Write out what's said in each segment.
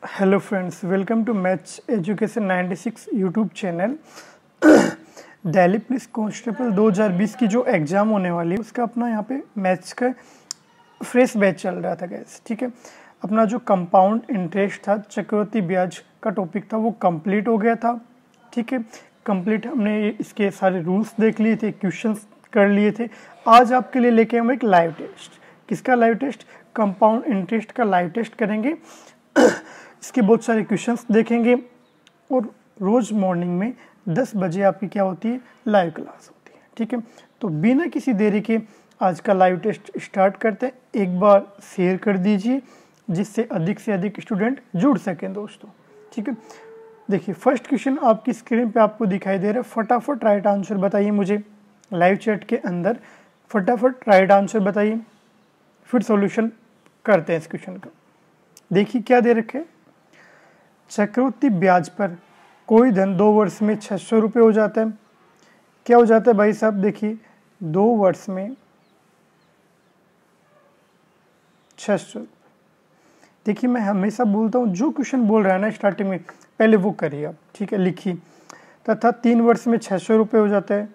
Hello friends, welcome to maths education 96 YouTube channel. Delhi police constable 2020 की जो exam होने वाली है उसका अपना यहाँ पे मैथ्स का फ्रेश बैच चल रहा था गैस। ठीक है, अपना जो कंपाउंड इंटरेस्ट था, चक्रवृद्धि ब्याज का टॉपिक था, वो कंप्लीट हो गया था। ठीक है, कंप्लीट हमने इसके सारे रूल्स देख लिए थे, क्वेश्चंस कर लिए थे। आज आपके लिए लेके हम एक लाइव टेस्ट। किसका लाइव टेस्ट? कंपाउंड इंटरेस्ट का लाइव टेस्ट करेंगे। इसके बहुत सारे क्वेश्चंस देखेंगे और रोज़ मॉर्निंग में 10 बजे आपकी क्या होती है, लाइव क्लास होती है। ठीक है, तो बिना किसी देरी के आज का लाइव टेस्ट स्टार्ट करते हैं। एक बार शेयर कर दीजिए जिससे अधिक से अधिक स्टूडेंट जुड़ सकें दोस्तों। ठीक है, देखिए फर्स्ट क्वेश्चन आपकी स्क्रीन पे आपको दिखाई दे रहा है। फटाफट राइट आंसर बताइए मुझे लाइव चैट के अंदर, फटाफट राइट आंसर बताइए, फिर सॉल्यूशन करते हैं इस क्वेश्चन का। देखिए क्या दे रखे, चक्रवृद्धि ब्याज पर कोई धन 2 वर्ष में 600 रुपये हो जाता है। क्या हो जाता है भाई साहब? देखिए 2 वर्ष में 600। देखिए मैं हमेशा बोलता हूँ जो क्वेश्चन बोल रहा है ना स्टार्टिंग में, पहले वो करिए आप। ठीक है, लिखिए तथा 3 वर्ष में 600 रुपये हो जाता है।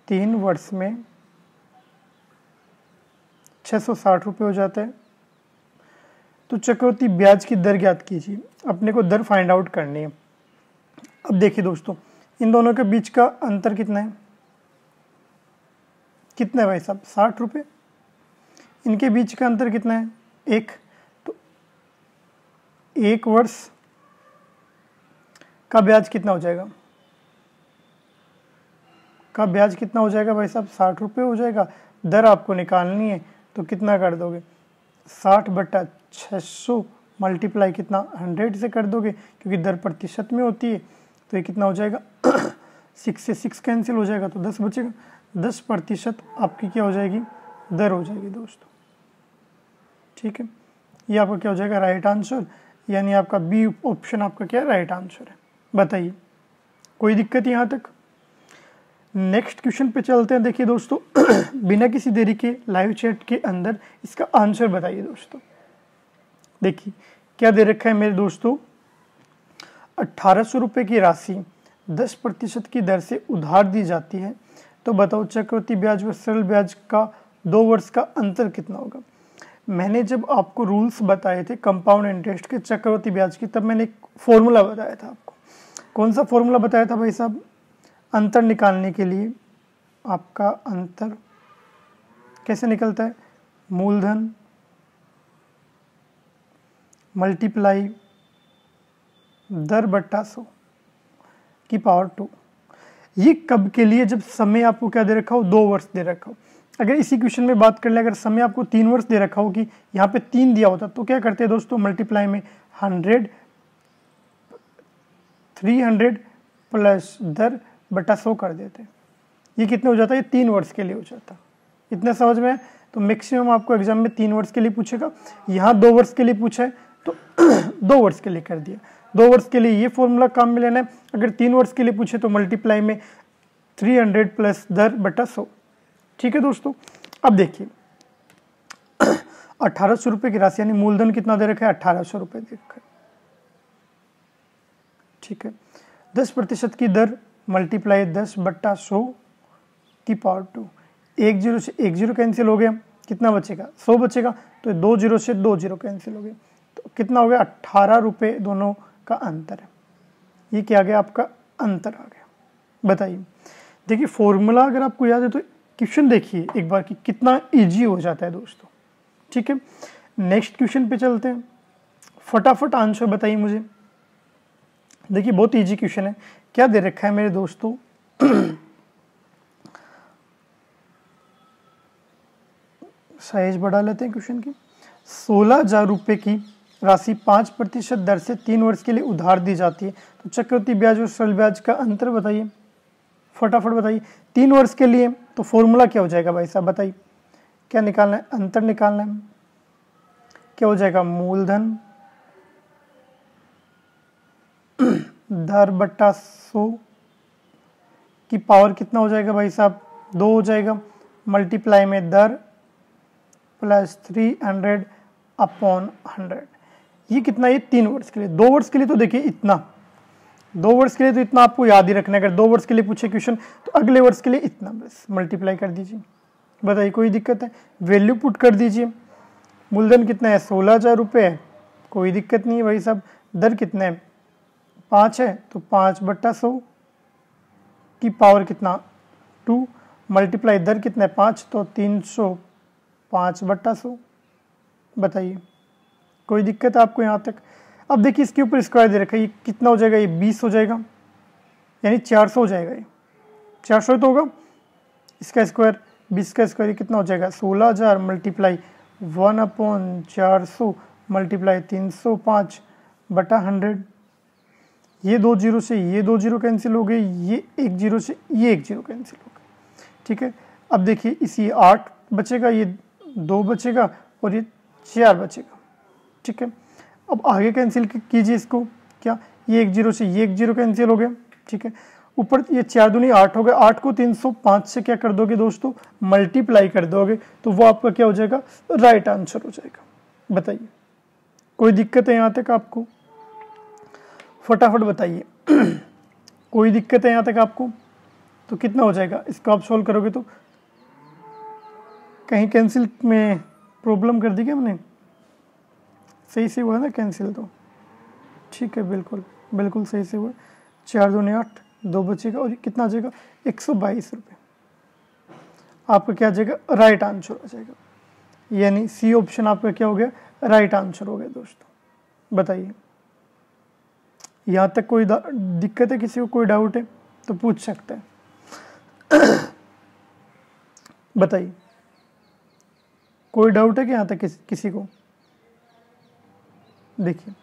3 वर्ष में 660 रुपये हो जाता है। तो चक्रवृद्धि ब्याज की दर ज्ञात कीजिए। अपने को दर फाइंड आउट करनी है। अब देखिए दोस्तों, इन दोनों के बीच का अंतर कितना है? कितना है भाई साहब? 60 रुपये। इनके बीच का अंतर कितना है? 1। तो 1 वर्ष का ब्याज कितना हो जाएगा? का ब्याज कितना हो जाएगा भाई साहब? 60 रुपये हो जाएगा। दर आपको निकालनी है तो कितना कर दोगे? 60/600 मल्टीप्लाई कितना? 100 से कर दोगे, क्योंकि दर प्रतिशत में होती है। तो ये कितना हो जाएगा? 6 से 6 कैंसिल हो जाएगा तो 10 बचेगा। 10% आपकी क्या हो जाएगी? दर हो जाएगी दोस्तों। ठीक है, ये आपका क्या हो जाएगा? राइट आंसर, यानी आपका बी ऑप्शन आपका क्या राइट आंसर है। बताइए कोई दिक्कत यहाँ तक? नेक्स्ट क्वेश्चन पे चलते हैं। देखिए दोस्तों, बिना किसी देरी के लाइव चैट के अंदर इसका आंसर बताइए दोस्तों। देखिए क्या दे रखा है मेरे दोस्तों, 1800 रुपये की राशि 10% की दर से उधार दी जाती है। तो बताओ चक्रवृद्धि ब्याज व सरल ब्याज का 2 वर्ष का अंतर कितना होगा? मैंने जब आपको रूल्स बताए थे कंपाउंड इंटरेस्ट के, चक्रवृद्धि ब्याज की, तब मैंने एक फॉर्मूला बताया था आपको। कौन सा फॉर्मूला बताया था भाई साहब? अंतर निकालने के लिए आपका अंतर कैसे निकलता है? मूलधन मल्टीप्लाई दर बट्टा 100 की पावर 2। ये कब के लिए? जब समय आपको क्या दे रखा हो? 2 वर्ष दे रखा हो। अगर इसी क्वेश्चन में बात कर ले, अगर समय आपको 3 वर्ष दे रखा हो कि यहाँ पे 3 दिया होता, तो क्या करते हैं दोस्तों? मल्टीप्लाई में 100 300 प्लस दर बटा 100 कर देते हैं। ये कितने हो जाता है? ये 3 वर्ष के लिए हो जाता। इतने समझ में? तो मैक्सिमम आपको एग्जाम में 3 वर्ष के लिए पूछेगा। यहाँ 2 वर्ष के लिए पूछा है तो 2 वर्ष के लिए कर दिया। 2 वर्ष के लिए ये फॉर्मूला काम में लेना है। अगर 3 वर्ष के लिए पूछे तो मल्टीप्लाई में 300 प्लस दर बटा 100। ठीक है दोस्तों, अब देखिए 1800 रुपये की राशि, यानी मूलधन कितना दे रखा है? 1800 रुपये दे रखा है। ठीक है, 10% की दर मल्टीप्लाई 10/100 की पावर 2। 1 0 से 1 0 कैंसिल हो गया, कितना बचेगा? 100 बचेगा। तो 2 0 से 2 0 कैंसिल हो गया, तो कितना हो गया? 18 रुपये दोनों का अंतर है। ये क्या आ गया? आपका अंतर आ गया। बताइए, देखिए फॉर्मूला अगर आपको याद है तो क्वेश्चन देखिए एक बार कि कितना इजी हो जाता है दोस्तों। ठीक है, नेक्स्ट क्वेश्चन पे चलते हैं। फटाफट आंसर बताइए मुझे। देखिए बहुत इजी क्वेश्चन है। क्या दे रखा है मेरे दोस्तों? साइज बढ़ा लेते हैं क्वेश्चन की। 16,000 रुपये की राशि 5% दर से 3 वर्ष के लिए उधार दी जाती है। तो चक्रवृद्धि ब्याज और सरल ब्याज का अंतर बताइए, फटाफट बताइए। 3 वर्ष के लिए तो फॉर्मूला क्या हो जाएगा भाई साहब? बताइए क्या निकालना है? अंतर निकालना है। क्या हो जाएगा? मूलधन दर बट्टा 100 की पावर कितना हो जाएगा भाई साहब? 2 हो जाएगा। मल्टीप्लाई में दर प्लस 300/100। ये कितना, ये 3 वर्ष के लिए। 2 वर्ष के लिए तो देखिए इतना, 2 वर्ष के लिए तो इतना आपको याद ही रखना है। अगर 2 वर्ष के लिए पूछे क्वेश्चन तो अगले वर्ष के लिए इतना, बस मल्टीप्लाई कर दीजिए। बताइए कोई दिक्कत है? वैल्यू पुट कर दीजिए। मूलधन कितना है, 16,000 रुपये है, कोई दिक्कत नहीं है भाई साहब। दर कितना है, 5 है, तो 5/100 की पावर कितना, 2, मल्टीप्लाई दर कितना है 5, तो 305/100। बताइए कोई दिक्कत है आपको यहाँ तक? अब देखिए इसके ऊपर स्क्वायर दे रखा है, ये कितना हो जाएगा, ये 20 हो जाएगा, यानी 400 हो जाएगा। ये 400 तो होगा, इसका स्क्वायर 20 का स्क्वायर कितना हो जाएगा, 16,000 मल्टीप्लाई 1/400 मल्टीप्लाई 305/100। ये 2 जीरो से ये 2 जीरो कैंसिल हो गए, ये 1 जीरो से ये 1 जीरो कैंसिल हो गए। ठीक है, अब देखिए इसी 8 बचेगा, ये 2 बचेगा और ये 4 बचेगा। ठीक है, अब आगे कैंसिल कीजिए इसको, क्या, ये 1 जीरो से ये 1 जीरो कैंसिल हो गया। ठीक है, ऊपर ये 4 दूनी 8 हो गए, 8 को 305 से क्या कर दोगे दोस्तों, मल्टीप्लाई कर दोगे, तो वो आपका क्या हो जाएगा, राइट आंसर हो जाएगा। बताइए कोई दिक्कत है यहाँ तक आपको? फटाफट बताइए कोई दिक्कत है यहाँ तक आपको? तो कितना हो जाएगा, इसको आप सोल्व करोगे तो कहीं कैंसिल में प्रॉब्लम कर दी क्या हमने? सही से हुआ ना कैंसिल तो? ठीक है, बिल्कुल बिल्कुल सही से हुआ। 4 दूनी 8, 2 बचेगा और कितना आ जाएगा, 122 रुपये। आपका क्या आ जाएगा, राइट आंसर आ जाएगा। यानी सी ऑप्शन आपका क्या हो गया, राइट आंसर हो गया दोस्तों। बताइए यहाँ तक कोई दिक्कत है, किसी को कोई डाउट है तो पूछ सकते हैं। बताइए कोई डाउट है कि यहाँ तक किसी को? देखिए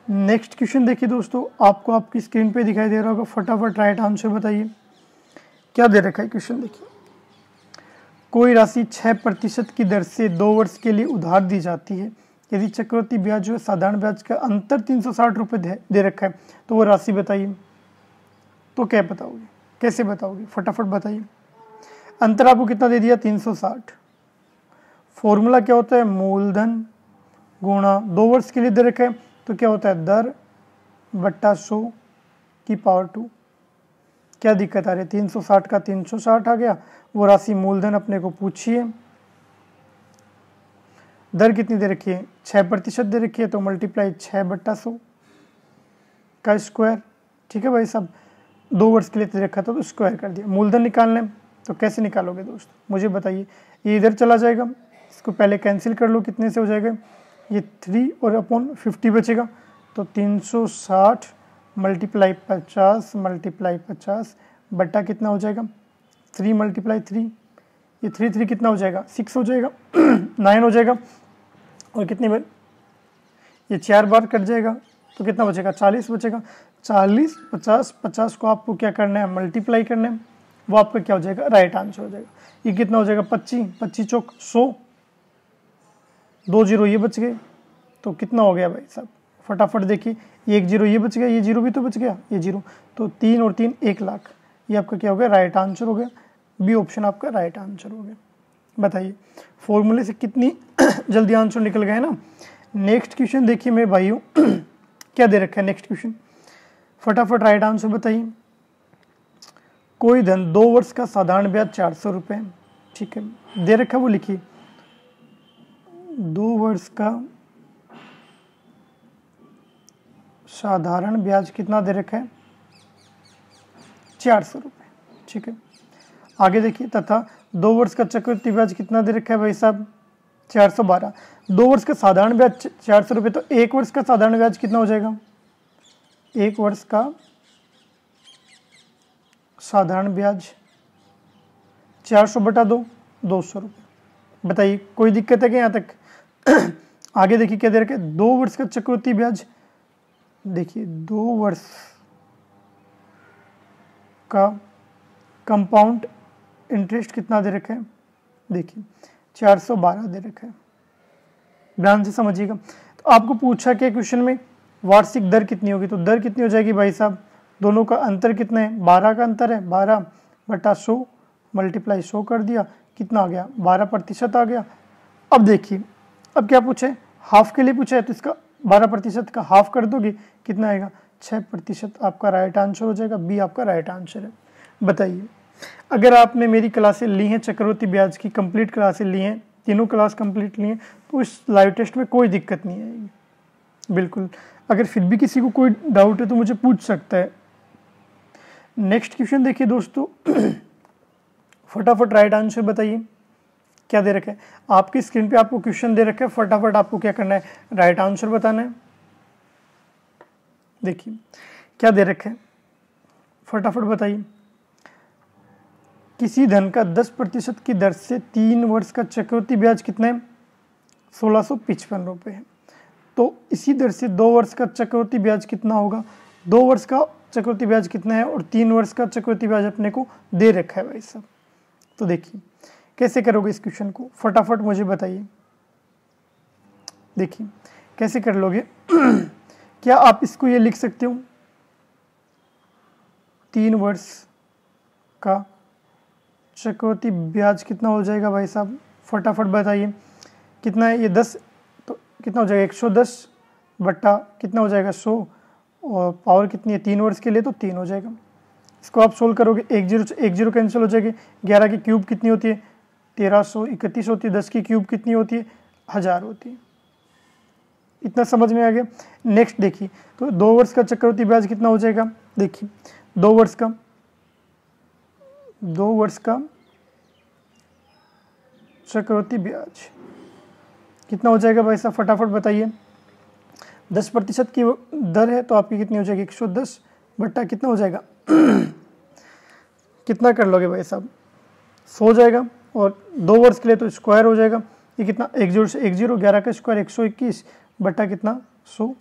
नेक्स्ट क्वेश्चन देखिए दोस्तों, आपको आपकी स्क्रीन पे दिखाई दे रहा होगा। फटाफट राइट आंसर बताइए क्या दे रखा है क्वेश्चन। देखिए कोई राशि 6% की दर से 2 वर्ष के लिए उधार दी जाती है। यदि चक्रवृद्धि ब्याज और साधारण ब्याज का अंतर 360 रुपये दे रखा है, तो वो राशि बताइए। तो क्या बताओगे, कैसे बताओगे, फटाफट बताइए। अंतर आपको कितना दे दिया, 360। फॉर्मूला क्या होता है, मूलधन गुणा 2 वर्ष के लिए दे रखा है, तो क्या होता है, दर बट्टा 100 की पावर 2। क्या दिक्कत आ रही है, 360 का 360 आ गया। वो राशि मूलधन अपने को पूछिए। दर कितनी दे रखी है, 6% दे रखी है, तो मल्टीप्लाई 6/100 का स्क्वायर। ठीक है भाई साहब, 2 वर्ष के लिए दे रखा था तो स्क्वायर कर दिया। मूलधन निकालना है तो कैसे निकालोगे दोस्तों, मुझे बताइए। ये इधर चला जाएगा, इसको पहले कैंसिल कर लो, कितने से हो जाएगा, ये 3 और अपॉन 50 बचेगा, तो 360 मल्टीप्लाई 50 मल्टीप्लाई 50 बट्टा कितना हो जाएगा, 3 मल्टीप्लाई 3, ये 3 कितना हो जाएगा, 6 हो जाएगा 9 हो जाएगा। और कितनी बार, ये 4 बार कट जाएगा तो कितना बचेगा, 40 बचेगा। 40 50 50 को आपको क्या करना है, मल्टीप्लाई करना है, वो आपका क्या हो जाएगा, राइट आंसर हो जाएगा। ये कितना हो जाएगा, 25 25 चौक 100, 2 जीरो ये बच गए, तो कितना हो गया भाई साहब, फटाफट देखिए। 1 जीरो ये बच गया, ये जीरो भी तो बच गया, ये जीरो, तो 3 और 3 1 लाख। ये आपका क्या हो गया, राइट आंसर हो गया। बी ऑप्शन आपका राइट आंसर हो गया। बताइए फॉर्मूले से कितनी जल्दी आंसर निकल गए ना। नेक्स्ट क्वेश्चन देखिए मेरे भाइयों क्या दे रखा है नेक्स्ट क्वेश्चन, फटाफट राइट आंसर बताइए। कोई धन 2 वर्ष का साधारण ब्याज 400 रुपये, ठीक है, दे रखा है, वो लिखिए। 2 वर्ष का साधारण ब्याज कितना दे रखा है, 400 रुपये, ठीक है। आगे देखिए, तथा 2 वर्ष का चक्रवृद्धि ब्याज कितना दे रखा है भाई साहब, 412। 2 वर्ष का साधारण ब्याज 400 रुपये, तो 1 वर्ष का साधारण ब्याज कितना हो जाएगा, 1 वर्ष का साधारण ब्याज 400/2 200 रुपये। बताइए कोई दिक्कत है क्या यहाँ तक। आगे देखिए क्या दे रखा है, 2 वर्ष का चक्रवृद्धि ब्याज, देखिए 2 वर्ष का कंपाउंड इंटरेस्ट कितना दे रखा है, देखिए 412 दे रखा है। ध्यान से समझिएगा। तो आपको पूछा कि क्वेश्चन में वार्षिक दर कितनी होगी, तो दर कितनी हो जाएगी भाई साहब, दोनों का अंतर कितना है, 12 का अंतर है, 12/100 मल्टीप्लाई 100 कर दिया, कितना आ गया, 12% आ गया। अब देखिए अब क्या पूछा है, हाफ के लिए पूछा है, तो इसका 12% का हाफ कर दोगे कितना आएगा, 6% आपका राइट आंसर हो जाएगा। बी आपका राइट आंसर है। बताइए, अगर आपने मेरी क्लासें ली हैं, चक्रवृद्धि ब्याज की कंप्लीट क्लासें ली हैं, तीनों क्लास कंप्लीट ली हैं, तो इस लाइव टेस्ट में कोई दिक्कत नहीं आएगी बिल्कुल। अगर फिर भी किसी को कोई डाउट है तो मुझे पूछ सकता है। नेक्स्ट क्वेश्चन देखिए दोस्तों, फटाफट राइट आंसर बताइए। क्या दे रखा है आपकी स्क्रीन पे, आपको क्वेश्चन दे रखा है, फटाफट आपको क्या करना है, राइट आंसर बताना है। देखिए क्या दे रखा है, फटाफट बताइए। किसी धन का 10% की दर से 3 वर्ष का चक्रवृद्धि ब्याज कितना है, 1655 रुपये है। तो इसी दर से 2 वर्ष का चक्रवृद्धि ब्याज कितना होगा, 2 वर्ष का चक्रवृद्धि ब्याज कितना है, और 3 वर्ष का चक्रवृद्धि ब्याज अपने को दे रखा है भाई साहब। तो देखिए कैसे करोगे इस क्वेश्चन को, फटाफट मुझे बताइए। देखिए कैसे कर लोगे क्या आप इसको ये लिख सकते हो, 3 वर्ष का चक्रवृद्धि ब्याज कितना हो जाएगा भाई साहब, फटाफट बताइए। कितना है ये, 10, तो कितना हो जाएगा 110 बट्टा कितना हो जाएगा 100, और पावर कितनी है 3 वर्ष के लिए, तो 3 हो जाएगा। इसको आप सोल्व करोगे, 1 0 से 1 0 कैंसिल हो जाएगी। 11 की क्यूब कितनी होती है, 1331 होती है। 10 की क्यूब कितनी होती है, 1000 होती है। इतना समझ में आ गया। नेक्स्ट देखिए, तो 2 वर्ष का चक्रवृद्धि ब्याज कितना हो जाएगा। देखिए 2 वर्ष का चक्रवृद्धि ब्याज कितना हो जाएगा भाई साहब, फटाफट बताइए। 10% की दर है तो आपकी कितनी हो जाएगी, 110 बट्टा कितना हो जाएगा कितना कर लोगे भाई साहब, 100 हो जाएगा। और 2 वर्ष के लिए तो स्क्वायर हो जाएगा, ये कितना 1 0 से 1 0, 11 का स्क्वायर 121 बट्टा कितना 100।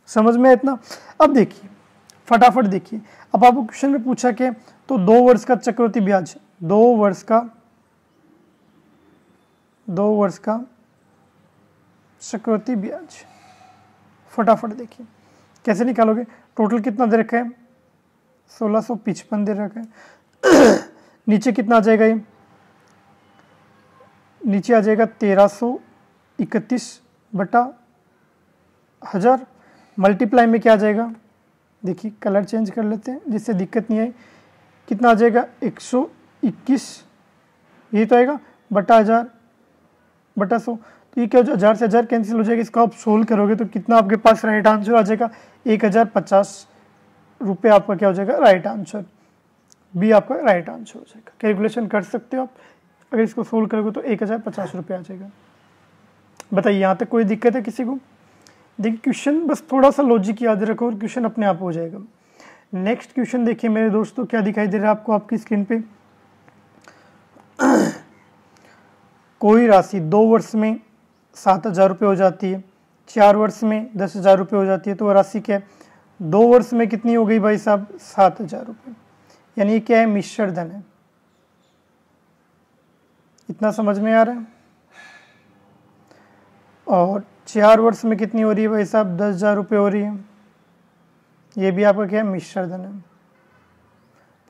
समझ में इतना। अब देखिए फटाफट देखिए, अब आपको क्वेश्चन में पूछा कि तो 2 वर्ष का चक्रवृद्धि ब्याज, 2 वर्ष का चक्रवृद्धि ब्याज, फटाफट देखिए कैसे निकालोगे। टोटल कितना दे रखा है, 1655 दे रखा है। नीचे कितना आ जाएगा, ये नीचे आ जाएगा 1331 बटा 1000। मल्टीप्लाई में क्या आ जाएगा, देखिए कलर चेंज कर लेते हैं जिससे दिक्कत नहीं आए। कितना आ जाएगा 121, ये तो आएगा बटा 1000 बटा 100। तो ये क्या हो जाएगा, 1000 से 1000 कैंसिल हो जाएगा। इसको आप सोल्व करोगे तो कितना आपके पास राइट आंसर आ जाएगा, 1050 रुपये आपका क्या हो जाएगा, राइट आंसर। बी आपका राइट आंसर हो जाएगा। कैलकुलेशन कर सकते हो आप, अगर इसको सोल्व करोगे तो 1050 रुपये आ जाएगा। बताइए यहाँ तक कोई दिक्कत है किसी को। देखिए क्वेश्चन बस थोड़ा सा लॉजिक याद रखो और क्वेश्चन अपने आप हो जाएगा। नेक्स्ट क्वेश्चन देखिए मेरे दोस्तों, क्या दिखाई दे रहा है आपको आपकी स्क्रीन पे। कोई राशि 2 वर्ष में 7000 रुपये हो जाती है, 4 वर्ष में 10,000 रुपये हो जाती है, तो वह राशि क्या है, 2 वर्ष में कितनी हो गई भाई साहब, 7000 रुपये। यानी क्या है, मिश्र धन है। इतना समझ में आ रहा है। और 4 वर्ष में कितनी हो रही है भाई साहब, 10,000 रुपये हो रही है। ये भी आपका क्या है, मिश्र धन है।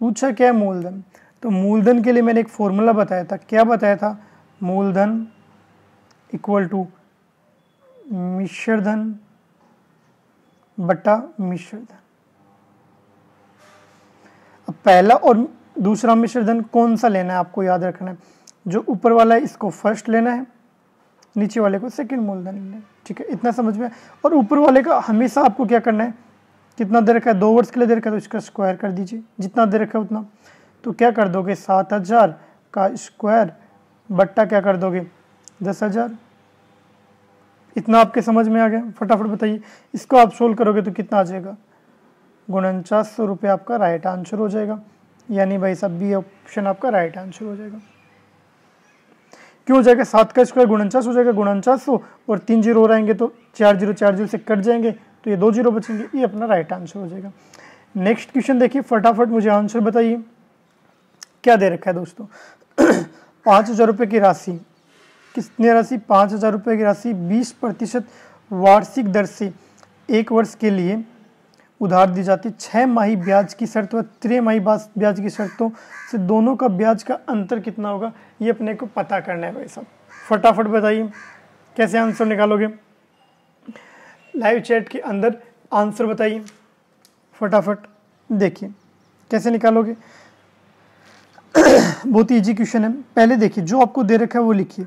पूछा क्या है, मूलधन। तो मूलधन के लिए मैंने एक फॉर्मूला बताया था। क्या बताया था, मूलधन इक्वल टू मिश्र धन बटा मिश्र धन। अब पहला और दूसरा मिश्र धन कौन सा लेना है आपको याद रखना है। जो ऊपर वाला है इसको फर्स्ट लेना है, नीचे वाले को सेकंड मूलधन लेना है। ठीक है, इतना समझ में। और ऊपर वाले का हमेशा आपको क्या करना है, कितना दे रखा है, 2 वर्ष के लिए दे रखा है तो इसका स्क्वायर कर दीजिए, जितना दे रखा है उतना। तो क्या कर दोगे, 7000 का स्क्वायर बट्टा क्या कर दोगे, 10,000। इतना आपके समझ में आ गया। फटाफट बताइए, इसको आप सोल्व करोगे तो कितना आ जाएगा, 4900 रुपये आपका राइट आंसर हो जाएगा। यानी भाई साहब बी ऑप्शन आपका राइट आंसर हो जाएगा। क्यों हो जाएगा, 7 का स्क्वायर 49 हो जाएगा, 4900 और 3 जीरो हो रहेंगे तो 4 जीरो से कट जाएंगे तो ये 2 जीरो बचेंगे। ये अपना राइट आंसर हो जाएगा। नेक्स्ट क्वेश्चन देखिए, फटाफट मुझे आंसर बताइए। क्या दे रखा है दोस्तों, 5000 रुपये की राशि, कितनी राशि, 5000 रुपये की राशि 20% वार्षिक दर से 1 वर्ष के लिए उधार दी जाती। 6 माही ब्याज की शर्त व 3 माही ब्याज की शर्तों से दोनों का ब्याज का अंतर कितना होगा, ये अपने को पता करना है भाई साहब। फटाफट बताइए कैसे आंसर निकालोगे। लाइव चैट के अंदर आंसर बताइए फटाफट, देखिए कैसे निकालोगे। बहुत इजी क्वेश्चन है। पहले देखिए जो आपको दे रखा है वो लिखिए।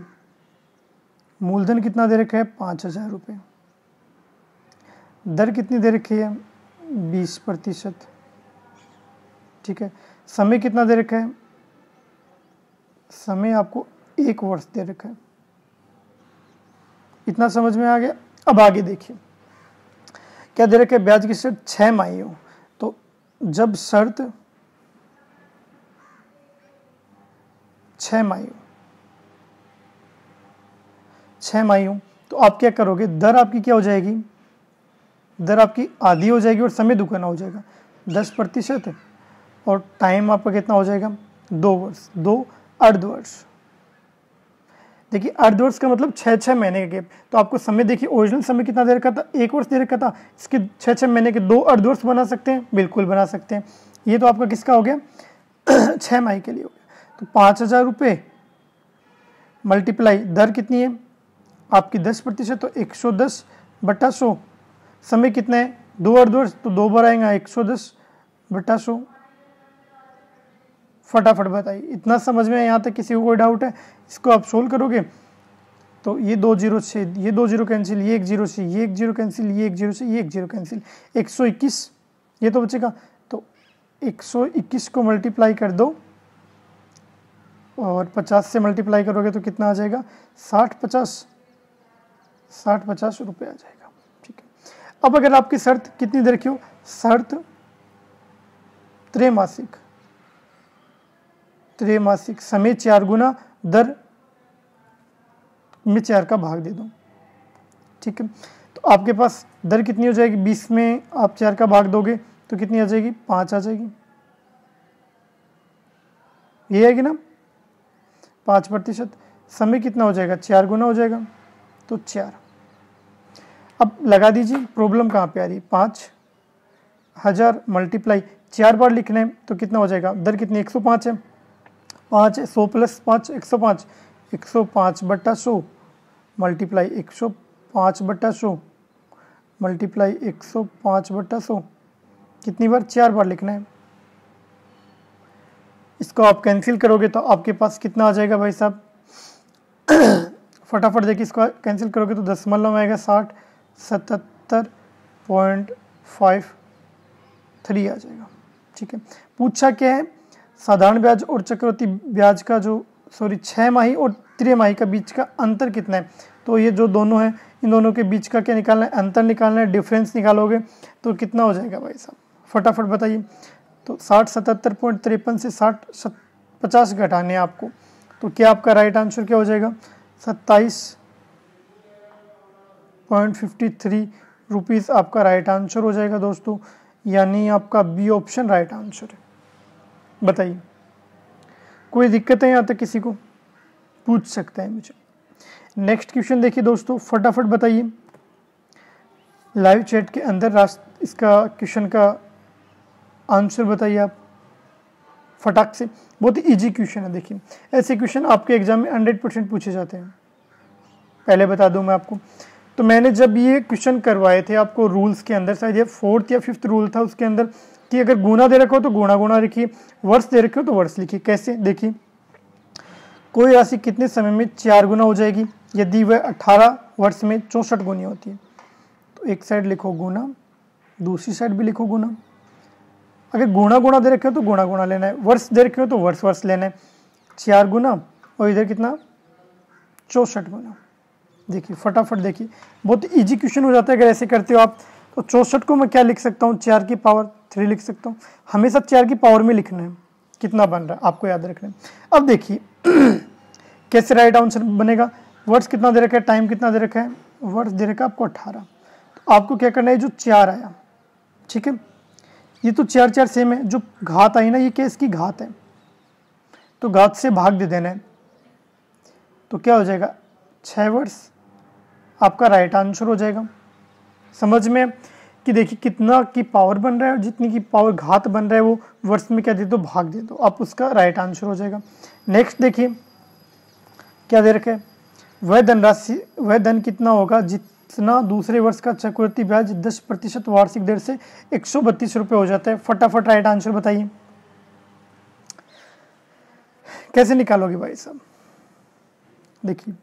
मूलधन कितना दे रखा है 5,000 रुपये। दर कितनी दे रखी है 20%। ठीक है। समय कितना दे रखा है, समय आपको 1 वर्ष दे रखा है। इतना समझ में आ गया। अब आगे देखिए क्या दे रखा है, ब्याज की शर्त 6 माही हो। तो जब शर्त 6 माही हो, 6 माही हो तो आप क्या करोगे, दर आपकी क्या हो जाएगी, दर आपकी आधी हो जाएगी और समय दुगना हो जाएगा 10%। और टाइम आपका कितना हो जाएगा 2 वर्ष, 2 अर्धवर्ष। देखिए अर्धवर्ष का मतलब 6-6 महीने का गैप। तो आपको समय देखिए ओरिजिनल समय कितना दे रखा था 1 वर्ष दे रखा था, इसके 6-6 महीने के 2 अर्धवर्ष बना सकते हैं, बिल्कुल बना सकते हैं। ये तो आपका किसका हो गया 6 माही के लिए हो गया। तो 5,000 रुपये मल्टीप्लाई दर कितनी है आपकी 10%, तो 110/100। समय कितना है 2 अर्धवर्ष, तो 2 बार आएगा 110/100। फटाफट बताइए। इतना समझ में यहाँ तक किसी को कोई डाउट है? इसको आप सोल्व करोगे तो ये 2 0 से ये 2 0 कैंसिल, ये 1 0 से ये 1 0 कैंसिल, ये 1 0 से ये 1 0 कैंसिल, 121 ये तो बचेगा। तो 121 को मल्टीप्लाई कर दो और 50 से मल्टीप्लाई करोगे तो कितना आ जाएगा 60-50 रुपये आ जाएगा। ठीक है। अब अगर आपकी शर्त कितनी दे रखी हो, शर्त त्रैमासिक, समय 4 गुना, दर में 4 का भाग दे दो। ठीक है। तो आपके पास दर कितनी हो जाएगी, 20 में आप 4 का भाग दोगे तो कितनी आ जाएगी 5 आ जाएगी। ये आएगी ना 5%। समय कितना हो जाएगा 4 गुना हो जाएगा तो 4। अब लगा दीजिए प्रॉब्लम कहाँ पे आ रही है, 5,000 मल्टीप्लाई 4 बार लिखना है तो कितना हो जाएगा, दर कितनी 105 है, 5 100 + 5 105, 105/100 मल्टीप्लाई 105/100 मल्टीप्लाई 105/100। कितनी बार 4 बार लिखना है। इसको आप कैंसिल करोगे तो आपके पास कितना आ जाएगा भाई साहब, फटाफट देखिए इसको कैंसिल करोगे तो दशमलव में आएगा 60, 77.53 आ जाएगा। ठीक है। पूछा क्या है, साधारण ब्याज और चक्रवृद्धि ब्याज का जो 6 माही और त्रैमाही का बीच का अंतर कितना है। तो ये जो दोनों हैं इन दोनों के बीच का क्या निकालना है, अंतर निकालना है। डिफरेंस निकालोगे तो कितना हो जाएगा भाई साहब, फटाफट बताइए। तो 60 77.53 से 50 घटाने हैं आपको, तो क्या आपका राइट आंसर क्या हो जाएगा 27.53 रुपीज़ आपका राइट आंसर हो जाएगा दोस्तों। यानी आपका बी ऑप्शन राइट आंसर है। बताइए कोई दिक्कत है यहाँ तक, किसी को पूछ सकते हैं मुझे। नेक्स्ट क्वेश्चन देखिए दोस्तों, फटाफट बताइए लाइव चैट के अंदर इसका क्वेश्चन का आंसर बताइए आप फटाक से। बहुत ही इजी क्वेश्चन है। देखिए ऐसे क्वेश्चन आपके एग्जाम में 100% पूछे जाते हैं, पहले बता दूं मैं आपको। तो मैंने जब ये क्वेश्चन करवाए थे आपको रूल्स के अंदर, शायद ये 4th या 5th रूल था उसके अंदर, कि अगर गुना दे रखा हो तो गुना लिखिए, वर्ष दे रखे हो तो वर्ष लिखिए। कैसे, देखिए कोई राशि कितने समय में 4 गुना हो जाएगी यदि वह 18 वर्ष में 64 गुनी होती है। तो एक साइड लिखो गुना, दूसरी साइड भी लिखो गुना। अगर गुना दे रखे हो तो गुना लेना है, वर्ष दे रखे हो तो वर्ष लेना है। 4 गुना और इधर कितना 64 गुना। देखिए फटाफट देखिए, बहुत इजी क्वेश्चन हो जाता है अगर ऐसे करते हो आप। तो 64 को मैं क्या लिख सकता हूँ, 4 की पावर 3 लिख सकता हूँ। हमेशा 4 की पावर में लिखना है कितना बन रहा है, आपको याद रखना है। अब देखिए कैसे राइट आंसर बनेगा। वर्ष कितना दे रखा है, टाइम कितना दे रखा है, वर्ष दे रखा है आपको 18। तो आपको क्या करना है, जो 4 आया, ठीक है, ये तो 4 सेम है, जो घात आई ना ये क्या इसकी घात है, तो घात से भाग दे देना है। तो क्या हो जाएगा 6 वर्ष आपका राइट आंसर हो जाएगा। समझ में कि देखिए कितना की पावर बन रहा है, जितनी की पावर घात बन रहा है वो वर्ष में क्या दे दो, भाग दे दो, आप उसका राइट आंसर हो जाएगा। नेक्स्ट देखिए क्या दे रखा है, वह धन कितना होगा जितना दूसरे वर्ष का चक्रवृद्धि ब्याज 10% वार्षिक दर से 132 रुपये हो जाता है। फटाफट राइट आंसर बताइए, कैसे निकालोगे भाई साहब। देखिए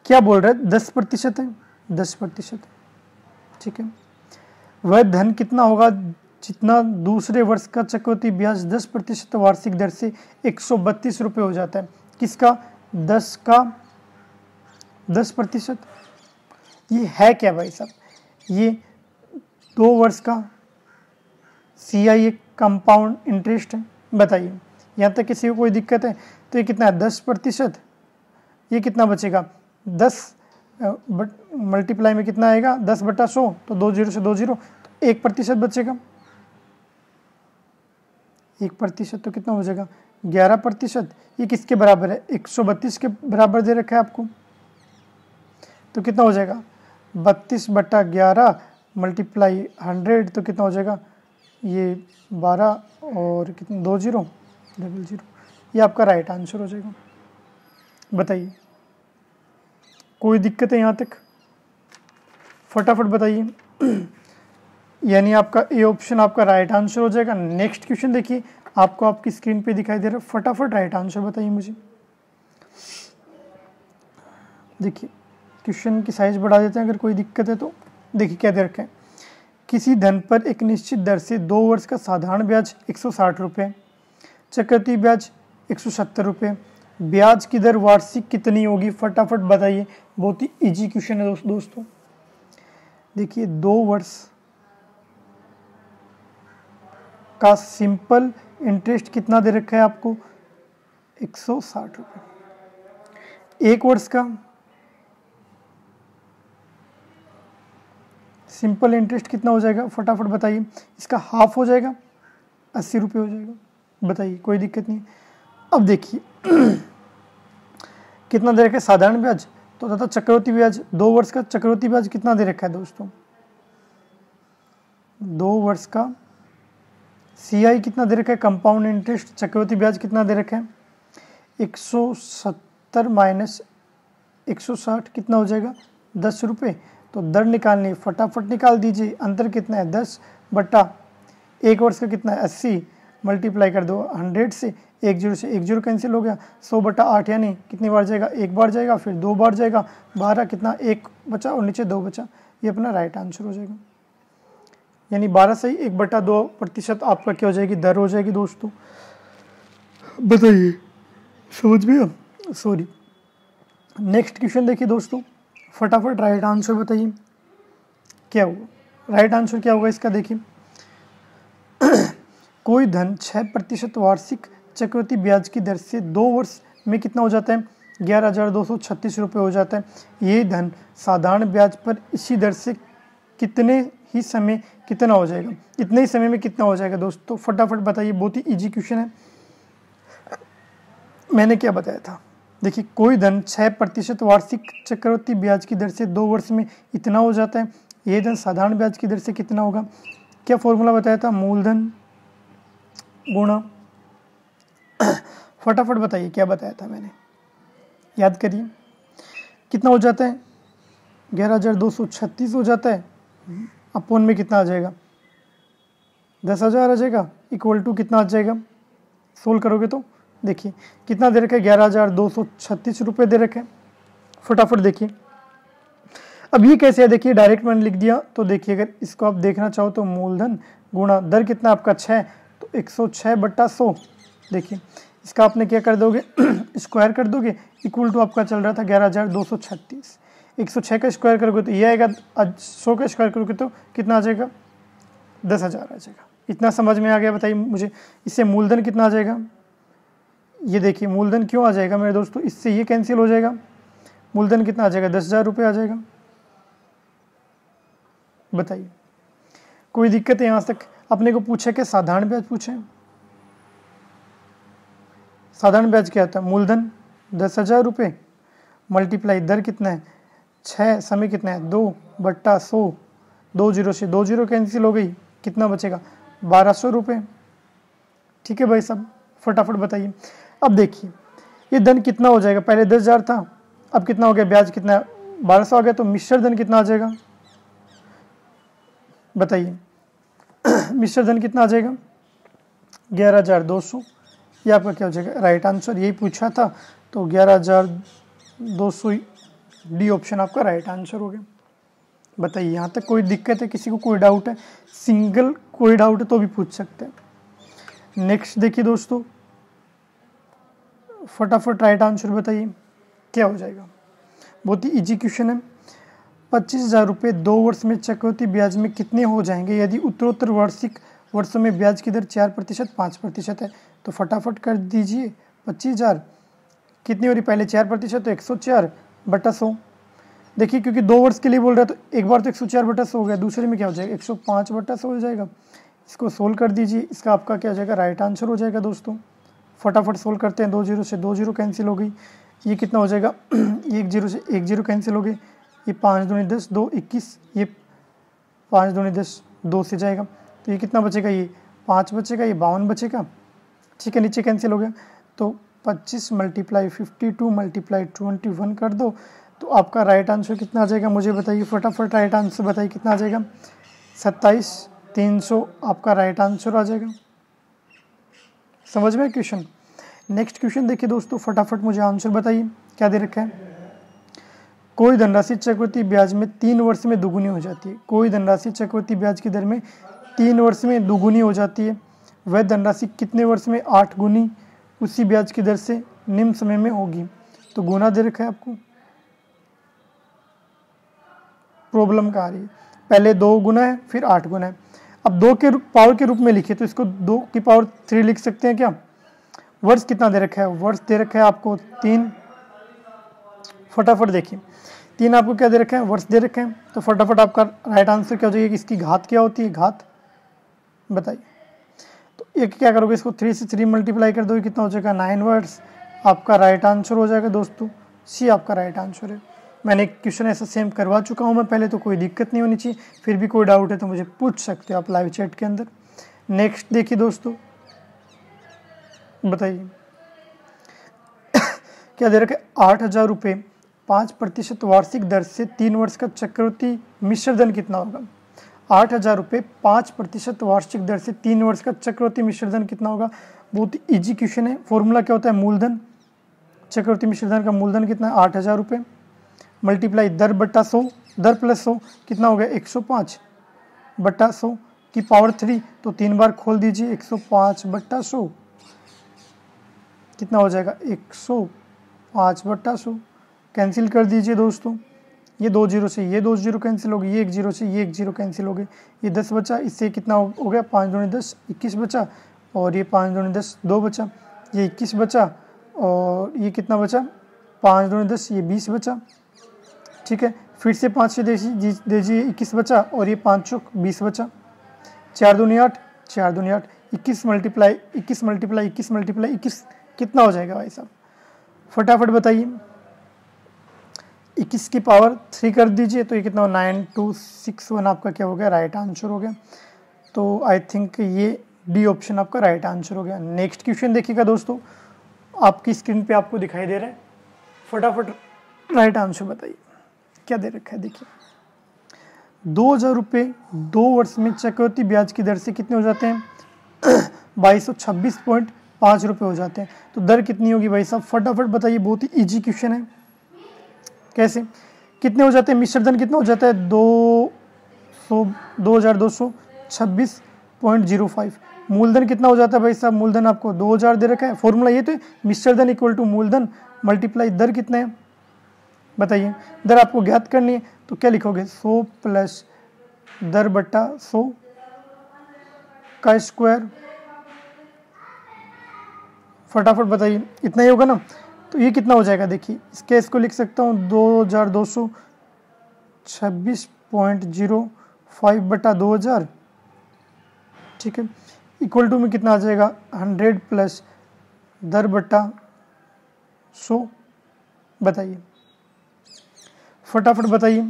क्या बोल रहा है, 10% है, 10%, ठीक है। वह धन कितना होगा जितना दूसरे वर्ष का चक्रवृद्धि ब्याज 10% वार्षिक दर से 132 रुपये हो जाता है। किसका? 10 का 10%। ये है क्या भाई साहब? ये 2 वर्ष का CI कंपाउंड इंटरेस्ट है। बताइए यहाँ तक किसी को कोई दिक्कत है? तो ये कितना है? 10%। ये कितना बचेगा? 10 मल्टीप्लाई में कितना आएगा? 10/100, तो 2 0 से 2 0, तो 1% बचेगा। 1% तो कितना हो जाएगा? 11%। ये किसके बराबर है? 132 के बराबर दे रखा है आपको, तो कितना हो जाएगा? 32/11 मल्टीप्लाई 100, तो कितना हो जाएगा? ये 12 और कितना 2 0 00। ये आपका राइट आंसर हो जाएगा। बताइए कोई दिक्कत है यहाँ तक? फटाफट बताइए। यानी आपका ए ऑप्शन आपका राइट आंसर हो जाएगा। नेक्स्ट क्वेश्चन देखिए, आपको आपकी स्क्रीन पे दिखाई दे रहा है। फटाफट राइट आंसर बताइए मुझे। देखिए क्वेश्चन की साइज बढ़ा देते हैं अगर कोई दिक्कत है तो। देखिए क्या दे रखा है, किसी धन पर एक निश्चित दर से 2 वर्ष का साधारण ब्याज 160 रुपये, चक्रवृद्धि ब्याज 170 रुपये, ब्याज की दर वार्षिक कितनी होगी? फटाफट बताइए। बहुत ही इजी क्वेश्चन है दोस्तों। देखिए 2 वर्ष का सिंपल इंटरेस्ट कितना दे रखा है आपको? 160 रुपये। 1 वर्ष का सिंपल इंटरेस्ट कितना हो जाएगा? फटाफट बताइए। इसका हाफ हो जाएगा, 80 रुपये हो जाएगा। बताइए कोई दिक्कत नहीं। अब देखिए कितना दे रखा है साधारण ब्याज, तो तथा चक्रवृद्धि ब्याज। 2 वर्ष का चक्रवृद्धि ब्याज कितना दे रखा है दोस्तों? 2 वर्ष का CI कितना दे रखा है? Compound interest. चक्रवृद्धि ब्याज कितना दे रखा है? 170 माइनस 160 कितना हो जाएगा? 10 रुपये। तो दर निकालनी, फटाफट निकाल दीजिए। अंतर कितना है? 10/1 वर्ष का कितना है? 80, मल्टीप्लाई कर दो 100 से, 1 0 से 1 0 कैंसिल हो गया। 100/8 यानी कितनी बार जाएगा? 1 बार जाएगा, फिर 2 बार जाएगा। 12 कितना? 1 बचा और नीचे 2 बचा। ये अपना राइट आंसर हो जाएगा। यानी 12 से 1/2% आपका क्या हो जाएगी? दर हो जाएगी दोस्तों। बताइए समझ में? सॉरी। नेक्स्ट क्वेश्चन देखिए दोस्तों, फटाफट राइट आंसर बताइए क्या होगा। राइट आंसर क्या होगा इसका? देखिए कोई धन 6% वार्षिक चक्रवृद्धि ब्याज की दर से 2 वर्ष में कितना हो जाता है? 11,236 रुपये हो जाता है। ये धन साधारण ब्याज पर इसी दर से कितने ही समय कितना हो जाएगा? इतने ही समय में कितना हो जाएगा दोस्तों? फटाफट बताइए। बहुत ही इजी क्वेश्चन है। मैंने क्या बताया था? देखिए कोई धन 6% वार्षिक चक्रवृद्धि ब्याज की दर से 2 वर्ष में इतना हो जाता है। ये धन साधारण ब्याज की दर से कितना होगा? क्या फॉर्मूला बताया था? मूलधन गुणा। फटाफट बताइए क्या बताया था मैंने, याद करिए। कितना हो जाता है? 11,236 हो जाता है। अपोन में कितना आ जाएगा? 10,000 आ जाएगा। इक्वल टू कितना आ जाएगा? सोल्व करोगे तो देखिए कितना दे रखा है? 11,236 रुपये दे रखे हैं। फटाफट देखिए अब ये कैसे है? देखिए डायरेक्ट मैंने लिख दिया। तो देखिए अगर इसको आप देखना चाहो तो मूलधन गुणा दर कितना आपका 6, तो 106/100। देखिए इसका आपने क्या कर दोगे? स्क्वायर कर दोगे। इक्वल टू आपका चल रहा था 11,236। 106 का स्क्वायर करोगे तो ये आएगा। 100 का स्क्वायर करोगे तो कितना आ जाएगा? 10,000 आ जाएगा। इतना समझ में आ गया? बताइए मुझे। इससे मूलधन कितना आ जाएगा? ये देखिए मूलधन क्यों आ जाएगा मेरे दोस्तों? इससे ये कैंसिल हो जाएगा। मूलधन कितना आ जाएगा? 10,000 रुपये आ जाएगा। बताइए कोई दिक्कत है यहाँ तक? अपने को पूछे कि साधारण ब्याज पूछे। साधारण ब्याज क्या होता है? मूलधन 10,000 रुपये मल्टीप्लाई दर कितना है? 6, समय कितना है? 2/100। 2 0 से 2 0 कैंसिल हो गई। कितना बचेगा? 1,200 रुपये। ठीक है भाई साहब, फटाफट बताइए। अब देखिए ये धन कितना हो जाएगा? पहले 10,000 था, अब कितना हो गया, ब्याज कितना है 1200 आ गया, तो मिश्र धन कितना आ जाएगा बताइए। मिश्र धन कितना आ जाएगा 11,200। ये आपका क्या हो जाएगा राइट आंसर, यही पूछा था, तो 11,200 डी ऑप्शन आपका राइट आंसर हो गया। बताइए यहाँ तक कोई दिक्कत है, किसी को कोई डाउट है, सिंगल कोई डाउट है तो भी पूछ सकते हैं। नेक्स्ट देखिए दोस्तों, फटाफट राइट आंसर बताइए क्या हो जाएगा। बहुत ही इजी क्वेश्चन है। 25,000 रुपये 2 वर्ष में चक्रवृद्धि ब्याज में कितने हो जाएंगे यदि उत्तरोत्तर वार्षिक वर्षों में ब्याज की दर 4% 5% है। तो फटाफट कर दीजिए, 25,000 कितनी हो रही, पहले 4% तो 104/100। देखिए क्योंकि 2 वर्ष के लिए बोल रहा है तो एक बार तो 104/100 हो गया, दूसरे में क्या हो जाएगा 105/100 हो जाएगा। इसको सोल्व कर दीजिए, इसका आपका क्या हो जाएगा राइट आंसर हो जाएगा दोस्तों। फटाफट सोल्व करते हैं, 2 0 से 2 0 कैंसिल हो गई, ये कितना हो जाएगा 1 0 से 1 0 कैंसिल हो गई, ये 5 दूनी 10 2 21, ये 5 दूनी 10 2 से जाएगा, तो ये कितना बचेगा, ये 5 बचेगा, ये 52 बचेगा। ठीक है, नीचे कैंसिल हो गया, तो 25 × 52 × 21 कर दो, तो आपका राइट आंसर कितना आ जाएगा मुझे बताइए, फटाफट राइट आंसर बताइए कितना आ जाएगा, 27,300 आपका राइट आंसर आ जाएगा। समझ में क्वेश्चन। नेक्स्ट क्वेश्चन देखिए दोस्तों, फटाफट मुझे आंसर बताइए क्या दे रखा है। कोई धनराशि चक्रवृद्धि ब्याज में 3 वर्ष में दुगुनी हो जाती है। कोई धनराशि चक्रवृद्धि ब्याज की दर में 3 वर्ष में दुगुनी हो जाती है, वह धनराशि कितने वर्ष में 8 गुनी उसी ब्याज की दर से निम्न समय में होगी। तो गुना दे रखा है आपको, प्रॉब्लम का आ रही है, पहले 2 गुना है फिर 8 गुना है। अब 2 के पावर के रूप में लिखिए तो इसको 2 की पावर 3 लिख सकते हैं क्या। वर्ष कितना दे रखा है, वर्ष दे रखा है आपको 3। फटाफट देखिए 3 आपको क्या दे रखा है, वर्ष दे रखे हैं, तो फटाफट आपका राइट आंसर क्या हो जाएगा, इसकी घात क्या होती है, घात बताइए। तो एक क्या करोगे, इसको 3 से 3 मल्टीप्लाई कर दोगे, कितना हो जाएगा 9 वर्ष, आपका राइट आंसर हो जाएगा दोस्तों। सी आपका राइट आंसर है। मैंने एक क्वेश्चन ऐसा सेम करवा चुका हूँ मैं पहले, तो कोई दिक्कत नहीं होनी चाहिए। फिर भी कोई डाउट है तो मुझे पूछ सकते हो आप लाइव चैट के अंदर। नेक्स्ट देखिए दोस्तों, बताइए क्या दे रखा है, 8,000 रुपये 5% वार्षिक दर से 3 वर्ष का चक्रवृद्धि मिश्र धन कितना होगा। 8,000 रुपये 5% वार्षिक दर से 3 वर्ष का चक्रवृद्धि मिश्र धन कितना होगा। बहुत इजी क्वेश्चन है। फॉर्मूला क्या होता है, मूलधन, चक्रवृद्धि मिश्र धन का मूलधन कितना है 8,000 रुपये मल्टीप्लाई दर बट्टा 100, दर प्लस 100 कितना हो गया 105/100 की पावर 3, तो 3 बार खोल दीजिए, 105/100 कितना हो जाएगा 105/100। कैंसिल कर दीजिए दोस्तों, ये 2 0 से ये 2 0 कैंसिल हो गई, ये 1 0 से ये 1 0 कैंसिल हो गई, ये 10 बचा, इससे कितना हो गया 5 दूनी 10 21 बचा, और ये 5 दूनी 10 2 बचा, ये 21 बचा, और ये कितना बचा 5 दूनी 10 ये 20 बचा। ठीक है, फिर से 5 से दीजिए 21 बचा, और ये 5 चौक 20 बचा, 4 दूनी 8 4 दूनी 8, 21 मल्टीप्लाई 21 कितना हो जाएगा भाई साहब, फटाफट बताइए। 21 की पावर 3 कर दीजिए, तो ये कितना हो 9261 आपका क्या हो गया राइट आंसर हो गया। तो आई थिंक ये डी ऑप्शन आपका राइट आंसर हो गया। नेक्स्ट क्वेश्चन देखिएगा दोस्तों, आपकी स्क्रीन पे आपको दिखाई दे रहा है, फटाफट राइट आंसर बताइए क्या दे रखा है। देखिए 2,000 रुपये 2 वर्ष में चक्रवृद्धि ब्याज की दर से कितने हो जाते हैं 2226.5 रुपये हो जाते हैं। तो दर कितनी होगी भाई साहब, फटाफट बताइए, बहुत ही इजी क्वेश्चन है। कैसे, कितने हो जाते हैं, मिश्र धन कितना हो जाता है 2,226.05। मूलधन कितना हो जाता है भाई साहब, मूलधन आपको 2,000 दे रखा है, फॉर्मूला ये तो मिश्र धन इक्वल टू मूलधन मल्टीप्लाई दर कितना है बताइए। दर आपको ज्ञात करनी है, तो क्या लिखोगे 100 प्लस दर बट्टा 100 का स्क्वायर। फटाफट बताइए, इतना ही होगा ना, तो ये कितना हो जाएगा, देखिए इसके इसको लिख सकता हूँ 2,226.05/2000। ठीक है, इक्वल टू में कितना आ जाएगा 100 प्लस दर बट्टा 100। बताइए फटाफट बताइए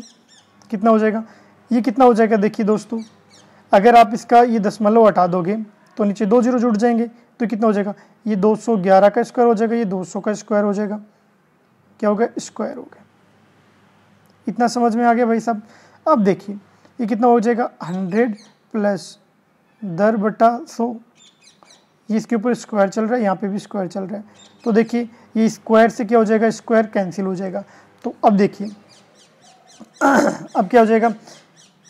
कितना हो जाएगा, ये कितना हो जाएगा। देखिए दोस्तों, अगर आप इसका ये दशमलव हटा दोगे तो नीचे 2 0 जुड़ जाएंगे, तो कितना हो जाएगा, ये 211 का स्क्वायर हो जाएगा, ये 200 का स्क्वायर हो जाएगा। क्या हो गया, स्क्वायर हो गया। इतना समझ में आ गया भाई साहब। अब देखिए ये कितना हो जाएगा, 100 प्लस 10/100, ये इसके ऊपर स्क्वायर चल रहा है, यहाँ पे भी स्क्वायर चल रहा है। तो देखिए ये स्क्वायर से क्या हो जाएगा, स्क्वायर कैंसिल हो जाएगा। तो अब देखिए अब क्या हो जाएगा,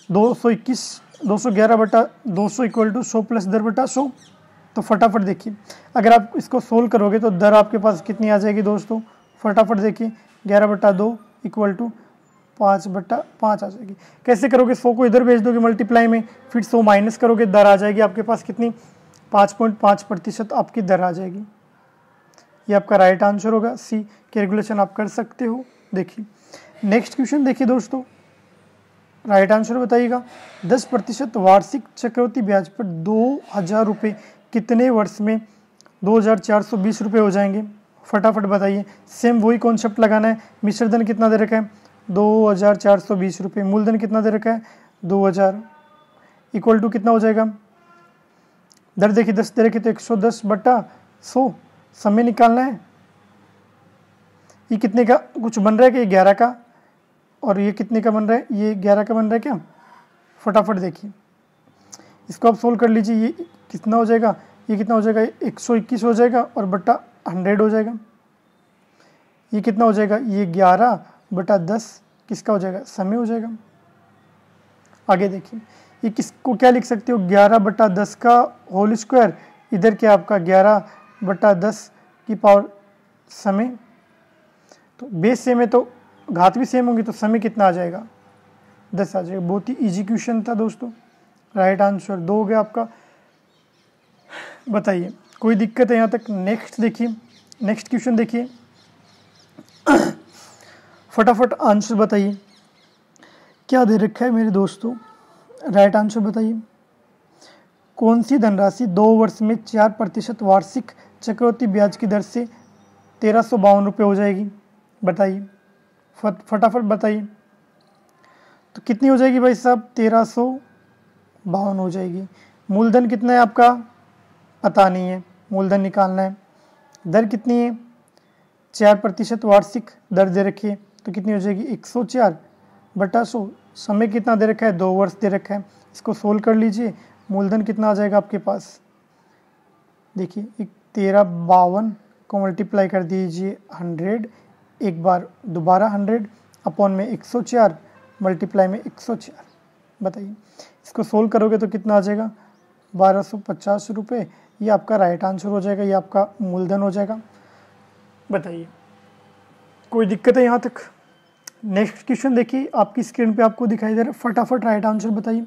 211/200 इक्वल टू 100 प्लस 10/100। तो फटाफट देखिए अगर आप इसको सोल्व करोगे तो दर आपके पास कितनी आ जाएगी दोस्तों, फटाफट देखिए 11/2 इक्वल टू 5/5 आ जाएगी। कैसे करोगे, 100 को इधर भेज दोगे मल्टीप्लाई में, फिर 100 माइनस करोगे, दर आ जाएगी आपके पास कितनी, 5.5% आपकी दर आ जाएगी। ये आपका राइट आंसर होगा, सी। कैलकुलेशन आप कर सकते हो। देखिए नेक्स्ट क्वेश्चन देखिए दोस्तों, राइट आंसर बताइएगा। 10% वार्षिक चक्रवृद्धि ब्याज पर 2000 रुपये कितने वर्ष में 2420 रुपये हो जाएंगे, फटाफट बताइए। सेम वही कॉन्सेप्ट लगाना है। मिश्रधन कितना दे रखा है, 2420 रुपये। मूलधन कितना दे रखा है, 2000, इक्वल टू कितना हो जाएगा, दर देखिए 10 दे रखी तो 110/100। समय निकालना है। ये कितने का कुछ बन रहा है कि ये 11 का, और ये कितने का बन रहा है, ये 11 का बन रहा है क्या, फटाफट देखिए इसको आप सोल्व कर लीजिए। ये कितना हो जाएगा, ये कितना हो जाएगा, 121 हो जाएगा और बट्टा 100 हो जाएगा। ये कितना हो जाएगा, ये 11/10 किसका हो जाएगा, समय हो जाएगा। आगे देखिए ये किसको क्या लिख सकते हो, 11/10 का होल स्क्वायर, इधर क्या आपका 11/10 की पावर समय। तो बेस सेम है तो घात भी सेम होंगी, तो समय कितना आ जाएगा, 10 आ जाएगा। बहुत ही इजी क्वेश्चन था दोस्तों। राइट आंसर 2 हो गया आपका। बताइए कोई दिक्कत है यहाँ तक। नेक्स्ट देखिए, नेक्स्ट क्वेश्चन देखिए फटाफट आंसर बताइए क्या दे रखा है मेरे दोस्तों। राइट आंसर बताइए। कौन सी धनराशि 2 वर्ष में 4% वार्षिक चक्रवृद्धि ब्याज की दर से 1352 रुपये हो जाएगी, बताइए फटाफट बताइए। तो कितनी हो जाएगी भाई साहब, 1352 हो जाएगी। मूलधन कितना है आपका, पता नहीं है, मूलधन निकालना है। दर कितनी है, 4% वार्षिक दर दे रखी है, तो कितनी हो जाएगी 104/100। समय कितना दे रखा है, 2 वर्ष दे रखा है। इसको सोल्व कर लीजिए, मूलधन कितना आ जाएगा आपके पास, देखिए 1352 को मल्टीप्लाई कर दीजिए 100, एक बार दोबारा 100 अपॉन में 104 मल्टीप्लाई में 104। बताइए इसको सोल्व करोगे तो कितना आ जाएगा, 1250 रुपये। ये आपका राइट आंसर हो जाएगा, ये आपका मूलधन हो जाएगा। बताइए कोई दिक्कत है यहाँ तक। नेक्स्ट क्वेश्चन देखिए आपकी स्क्रीन पे आपको दिखाई दे रहा है, फटाफट राइट आंसर बताइए।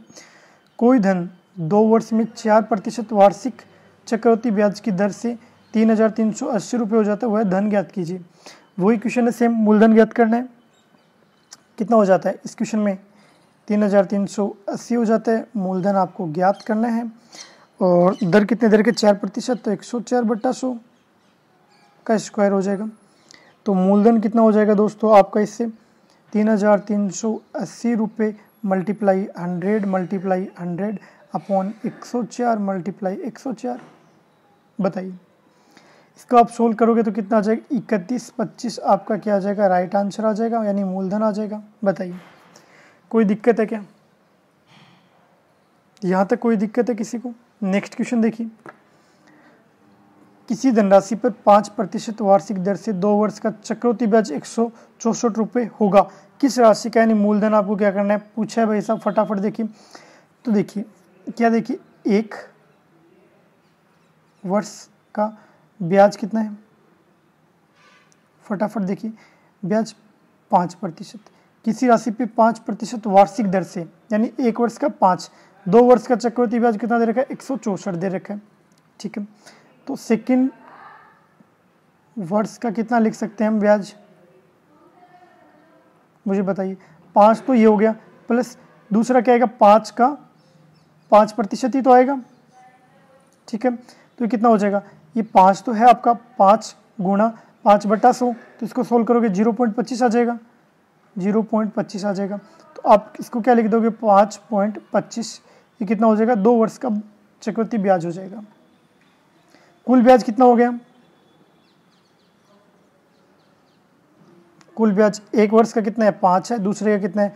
कोई धन 2 वर्ष में 4% वार्षिक चक्रवृद्धि ब्याज की दर से 3380 रुपये हो जाता है, वह धन ज्ञात कीजिए। वही क्वेश्चन है सेम, मूलधन ज्ञात करना है। कितना हो जाता है इस क्वेश्चन में, 3380 हो जाता है। मूलधन आपको ज्ञात करना है और दर कितने दर के 4%, तो 104/100 का स्क्वायर हो जाएगा। तो मूलधन कितना हो जाएगा दोस्तों आपका इससे, 3380 रुपये मल्टीप्लाई 100 मल्टीप्लाई 100 अपॉन 104 मल्टीप्लाई 104। बताइए इसको आप सोल्व करोगे तो कितना आ जाएगा, 3125 आपका क्या आ जाएगा, राइट आंसर आ जाएगा, यानी मूलधन आ जाएगा। बताइए कोई दिक्कत है क्या, यहाँ तक कोई दिक्कत है किसी को। नेक्स्ट क्वेश्चन देखिए। किसी धनराशि पर 5% वार्षिक दर से 2 वर्ष का चक्रवृद्धि ब्याज 164 रुपये होगा, किस राशि का, यानी मूलधन आपको क्या करना है, पूछा है भाई साहब। फटाफट देखिए, तो देखिए क्या, देखिए 1 वर्ष का ब्याज कितना है, फटाफट देखिए ब्याज 5%। किसी राशि पे 5% वार्षिक दर से, यानी 1 वर्ष का 5, 2 वर्ष का चक्रवृद्धि ब्याज कितना दे रखा है, 164 दे रखा है। ठीक है, तो सेकंड वर्ष का कितना लिख सकते हैं हम ब्याज, मुझे बताइए। 5 तो ये हो गया, प्लस दूसरा क्या आएगा, 5 का 5% ही तो आएगा। ठीक है, तो ये कितना हो जाएगा, ये 5 तो है आपका, 5 गुणा 5/100, तो इसको सोल्व करोगे 0.25 आ जाएगा, 0.25 आ जाएगा। तो आप इसको क्या लिख दोगे, 5.25। ये कितना हो जाएगा, 2 वर्ष का चक्रवृद्धि ब्याज हो जाएगा। कुल ब्याज कितना हो गया, कुल ब्याज एक वर्ष का कितना है 5 है, दूसरे का कितना है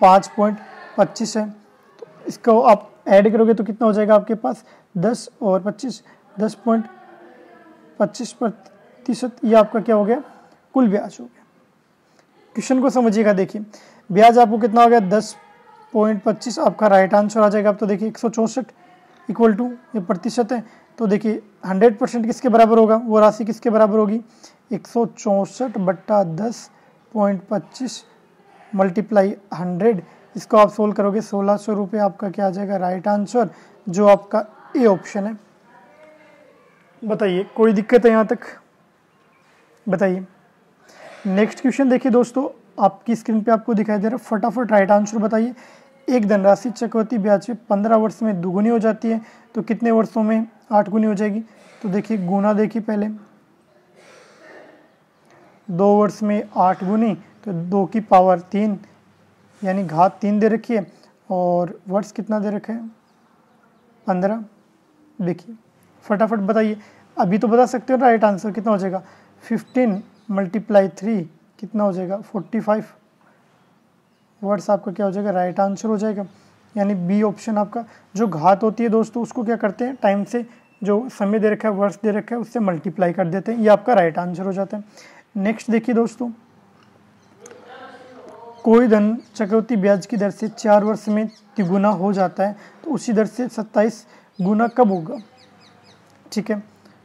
5.25 है। तो इसको आप ऐड करोगे तो कितना हो जाएगा आपके पास 10 और 25 10.25%। ये आपका क्या हो गया कुल ब्याज हो गया। क्वेश्चन को समझिएगा, देखिए ब्याज आपको कितना हो गया 10.25, आपका राइट आंसर आ जाएगा। अब तो देखिए 164 इक्वल टू ये प्रतिशत है, तो देखिए 100% किसके बराबर होगा, वो राशि किसके बराबर होगी 164/10.25 मल्टीप्लाई 100। इसको आप सोल्व करोगे 1600 रुपये आपका क्या आ जाएगा राइट आंसर, जो आपका ए ऑप्शन है। बताइए कोई दिक्कत है यहाँ तक, बताइए। नेक्स्ट क्वेश्चन देखिए दोस्तों, आपकी स्क्रीन पे आपको दिखाई दे रहा है, फटाफट राइट आंसर बताइए। एक धनराशि चक्रवृद्धि ब्याज पे 15 वर्ष में दुगुनी हो जाती है, तो कितने वर्षों में 8 गुनी हो जाएगी। तो देखिए गुना देखिए पहले, 2 वर्ष में 8 गुनी, तो 2 की पावर 3 यानी घात 3 दे रखी है, और वर्ष कितना दे रखा है 15। देखिए फटाफट बताइए, अभी तो बता सकते हो राइट आंसर कितना हो जाएगा 15 मल्टीप्लाई 3 कितना हो जाएगा 45 वर्ड्स आपका क्या हो जाएगा राइट आंसर हो जाएगा। यानी बी ऑप्शन आपका, जो घात होती है दोस्तों उसको क्या करते हैं टाइम से, जो समय दे रखा है वर्ष दे रखा है उससे मल्टीप्लाई कर देते हैं, ये आपका राइट आंसर हो जाता है। नेक्स्ट देखिए दोस्तों, कोई धन चक्रवृद्धि ब्याज की दर से 4 वर्ष में तिगुना हो जाता है, तो उसी दर से 27 गुना कब होगा। ठीक है